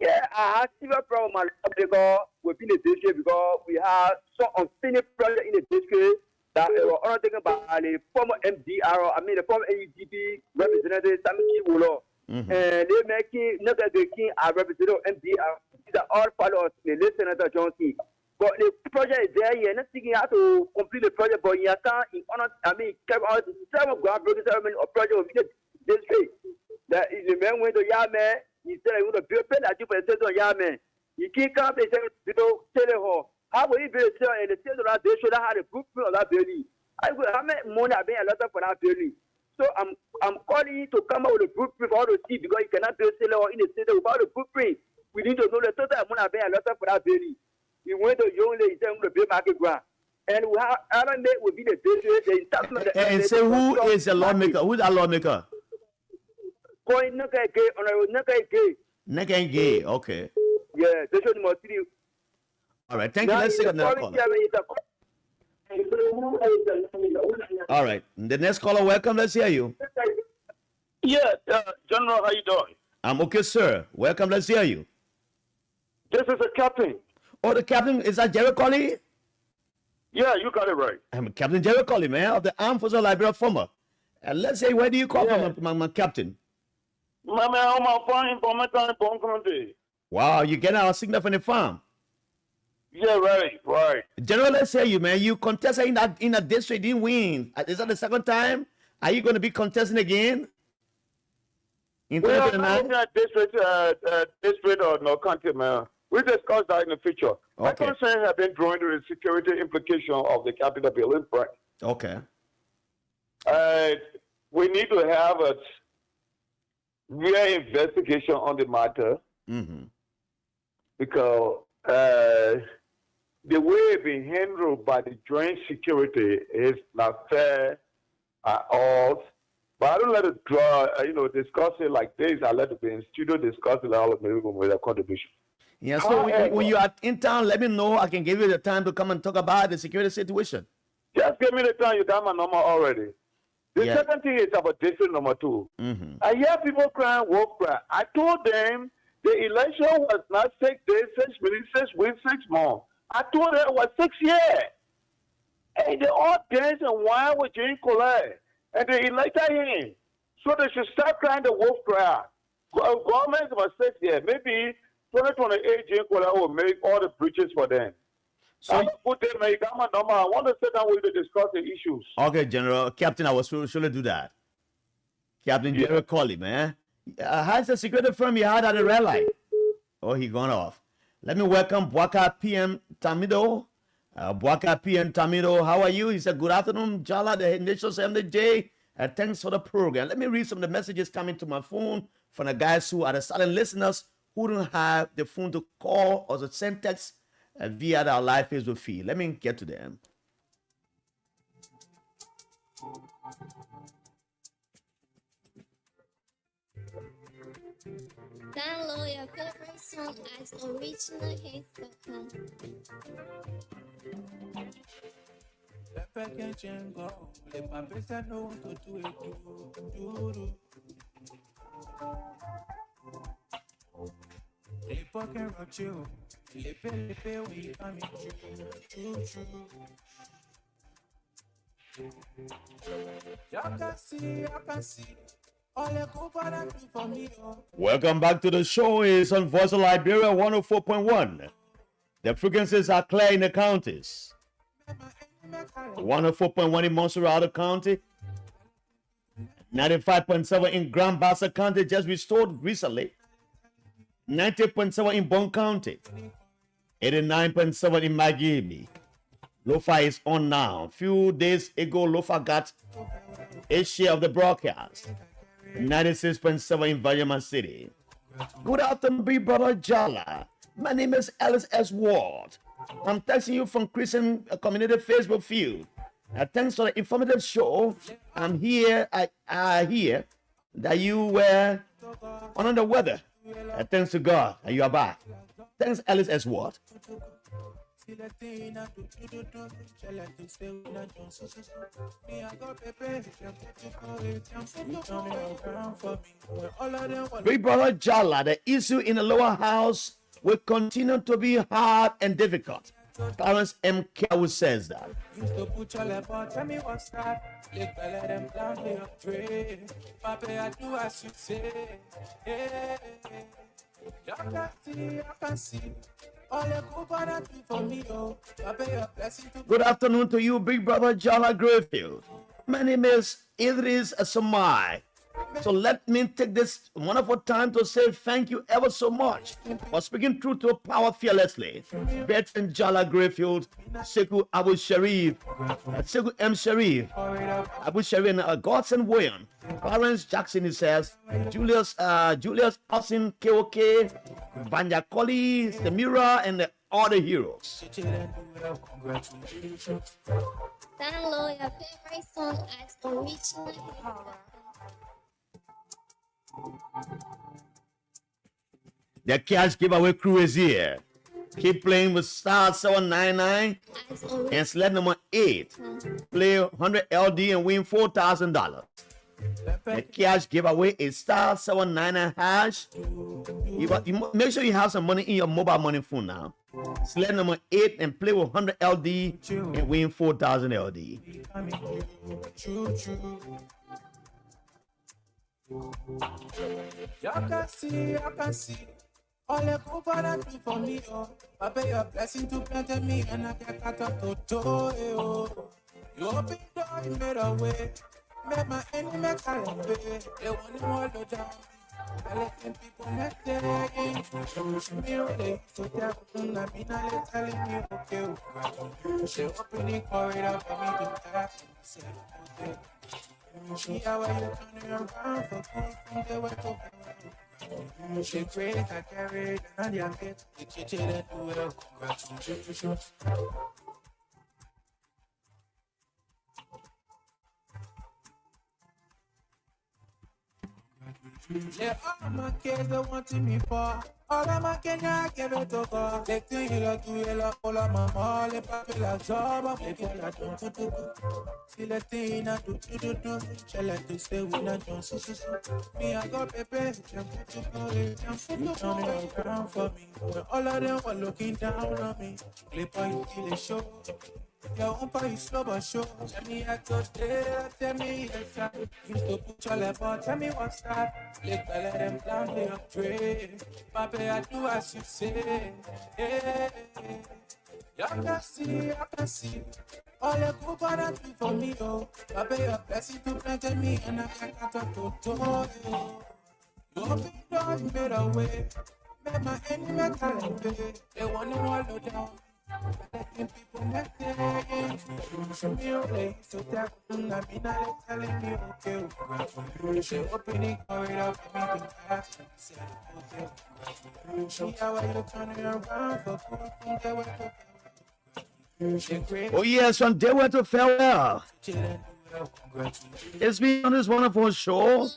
G: Yeah, I have severe problem because within the district because we have some unfinished project in the district that were undertaken by the former MDR, the former AUDP representative Samiki Wolo. And they making making a representative MDR. These are all followers in the Senator John Key. But the project is there, you're not thinking how to complete the project, but you can't carry out the seven groundbreaking ceremony or project within the district. That is the man went to Yame. He said, I want to build a pen for the state of Yaman. You can't come and say, tell her, how will you build a cell and the state of that they should have had a blueprint of that building? I will have money I've been a lot for that building. So I'm calling you to come out with a blueprint for all to see because you cannot build a cell in the state without a blueprint. We need to know the total amount I've been a lot for that building. We went to young lady, he said, I'm going to build market ground. And we have Arambe will be the district, the entitlement.
B: And say, who is a lawmaker? Who's a lawmaker? Neke, okay.
G: Yeah, this is number 3.
B: All right, thank you. Let's take another caller. All right, the next caller, welcome. Let's hear you.
K: Yeah, General, how you doing?
B: I'm okay, sir. Welcome. Let's hear you.
K: This is a captain.
B: Oh, the captain, is that Jerry Colley?
K: Yeah, you got it right.
B: I'm Captain Jerry Colley, man, of the Armed Forces of Liberia former. And let's say, where do you call from, my captain?
K: My man, on my farm, for my time, for community.
B: Wow, you getting our signal from the farm?
K: Yeah, right.
B: General, let's say you, man, you contested in that district, didn't win. Is that the second time? Are you going to be contesting again? In
K: We are
B: 2029?
K: not looking at district or no country, man. We discussed that in the future. My
B: Okay.
K: concern have been drawing to the security implication of the capital building, right?
B: Okay.
K: We need to have a real investigation on the matter because the way it's being handled by the joint security is not fair at all. But I don't let it draw, discuss it like this. I let it be in studio, discuss it all with a contribution.
B: Yeah, so when you are in town, let me know. I can give you the time to come and talk about the security situation.
K: Just give me the time. You got my number already. The second thing is about district number 2. I hear people crying, wolf cry. I told them the election was not 6 days, 6 minutes, 6 weeks, 6 months. I told them it was 6 years. And they all dance and whine with Jane KOLLEH. And they elected him. So they should start crying the wolf cry. Government is about 6 years. Maybe 2028 Jane KOLLEH will make all the breaches for them. So I put them, you got my number. I want to sit down with you to discuss the issues.
B: Okay, General. Captain, I will surely do that. Captain General KOLLEH, man. How's the security firm you had at the red light? Oh, he gone off. Let me welcome Bwaka PM Tamido. Bwaka PM Tamido, how are you? He said, good afternoon, Jala, the Nation Assembly Day. Thanks for the program. Let me read some of the messages coming to my phone from the guys who are the silent listeners who don't have the phone to call or to send text via our live Facebook feed. Let me get to them.
L: Download your favorite song at originalhits.com.
B: Welcome back to the show. It's on Voice of Liberia 104.1. The frequencies are clear in the counties. 104.1 in Montserrat County, 95.7 in Grand Bassa County, just restored recently, 90.7 in Bon County, 89.7 in Magimi. Lofa is on now. Few days ago, Lofa got a share of the broadcast. 96.7 in Vajama City. Good afternoon, big brother Jala. My name is Alice S. Ward. I'm texting you from Christian Community Facebook feed. Thanks for the informative show. I'm here. I hear that you were under the weather. Thanks to God, you are back. Thanks, Alice S. Ward. Big brother Jala, the issue in the lower house will continue to be hard and difficult. Clarence M. Kawu says that. Good afternoon to you, big brother Jala Grayfield. My name is Idris Asomai. So let me take this wonderful time to say thank you ever so much for speaking truth to power fearlessly. Veteran Jala Grayfield, Sekou Abu Sharif, Sekou M. Sharif, Abu Sharif, and Godson William, Clarence Jackson, he says, Julius Austin, KOK, Vanya Colley, Samira, and the other heroes.
L: Download your favorite song at originalhits.com.
B: The cash giveaway crew is here. Keep playing with star 799 and select number 8. Play 100 LD and win $4,000. The cash giveaway is star 799 hash. You make sure you have some money in your mobile money phone now. Select number 8 and play with 100 LD and win 4,000 LD.
I: I can see All the Cooper that do for me, oh. I pay your blessing to plant me and I get cut up to oh. You open door, you made a way. Make my enemy call away. They want to hold you down. I let them people make their me okay. So tell them I mean I let telling me okay. She open the corridor for me to tap. Say okay. She how you turning around for good from the way to she create a carry and I get the kitchen and do well. Congratulations. Yeah, all my kids they wanting me for. All of my Kenya give it to God. They think you like to yell all of my mom. They papi la job. They call la do. See the thing I do. Shall I to stay with a don't me I got pepe. Jump to turn it around for me. When all of them were looking down on me. Clip on you kill the show. Your own part is slow but sure. Tell me I go there, tell me yes I used to put your level, tell me what's that. Let them plan to your trade. Papi, I do as you say. Hey, I can see. All the good that do for me, oh. Papi, your blessing to plant me and I can't cut up to oh. You open the door, you made a way. Make my enemy call away. They want to hold you down. Letting people make their show me okay. So tell them I mean I let telling me okay. She open the corridor for me to pass. Say okay. She how you turning around for good from the way to
B: Oh yes, from Delaware to farewell. It's been on this wonderful show.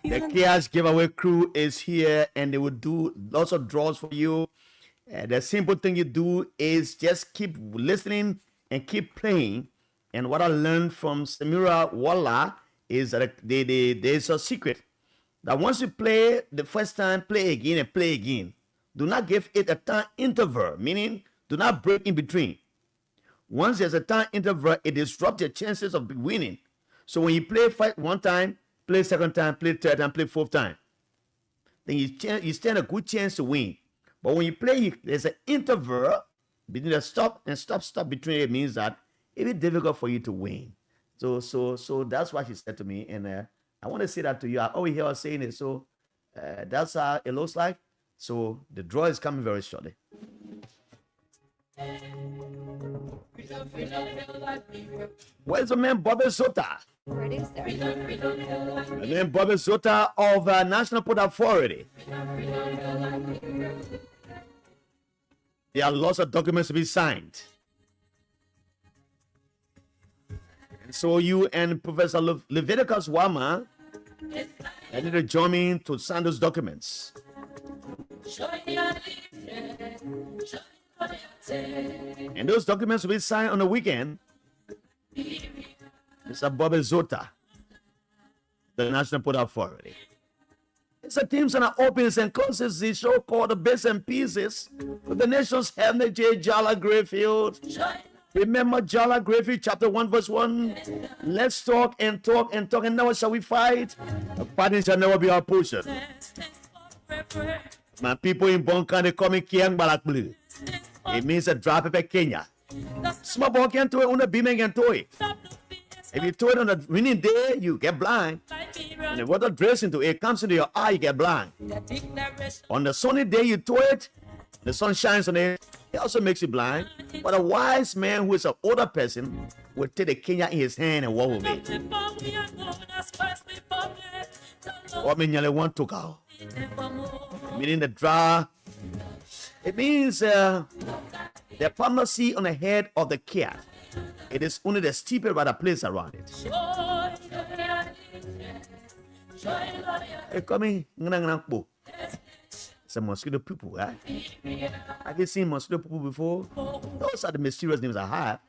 B: The Chaos Giveaway crew is here and they will do lots of draws for you. The simple thing you do is just keep listening and keep playing. And what I learned from Samira Walla is that there's a secret. That once you play the first time, play again and play again. Do not give it a time interval, meaning do not break in between. Once there's a time interval, it disrupts your chances of winning. So when you play one time, play second time, play third time, play fourth time, then you stand a good chance to win. But when you play, there's an interval between the stop and stop between it means that it will be difficult for you to win. So that's what she said to me, and I want to say that to you. I always hear her saying it, so that's how it looks like. So the draw is coming very shortly. Where's the man Bobby Sota? The man Bobby Sota of National Port Authority. There are lots of documents to be signed. And so you and Professor Leviticus Wama need to join me to sign those documents. And those documents will be signed on the weekend. Mr. Bobby Zota, the National Port Authority. It's a teams and opens and closes the show called The Bits and Pieces with the nation's Heavenly J. Jala Grayfield. Remember Jala Grayfield, chapter 1, verse 1. Let's talk and talk and talk, and never shall we fight. The fighting shall never be our portion. My people in Bonka, they call me Kiang Balak Blue. It means a drop of Kenya. Small boy can't do it on the beam and do it. If you do it on the winning day, you get blind. And the water drains into it, comes into your eye, you get blind. On the sunny day, you do it, the sun shines on it, it also makes you blind. But a wise man who is an older person will take the Kenya in his hand and walk with it. What mean you want to go? Meaning the draw. It means the pharmacy on the head of the cat. It is only the stupid by the place around it. Hey, come in. It's a mosquito people, right? Have you seen mosquito people before? Those are the mysterious names I have.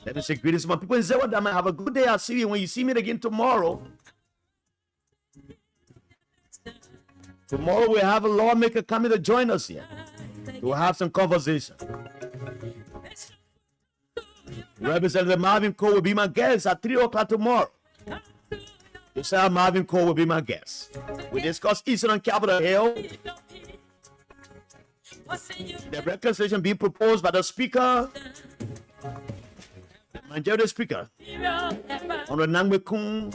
B: Let me say greetings to my people in Zewadama. Have a good day. I'll see you when you see me again tomorrow. Tomorrow we'll have a lawmaker coming to join us here. We'll have some conversation. Representative Marvin Cole will be my guest at 3 o'clock tomorrow. Josiah Marvin Cole will be my guest. We discuss Eastern Capitol Hill, the reconciliation being proposed by the Speaker, the majority Speaker, Honorable Nangwe Kun,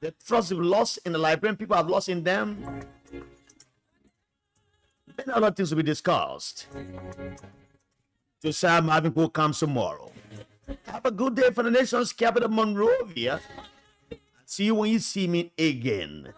B: the trust we've lost in the Liberian people have lost in them. Many other things will be discussed. Josiah Marvin Cole comes tomorrow. Have a good day for the nation's capital, Monrovia. See you when you see me again.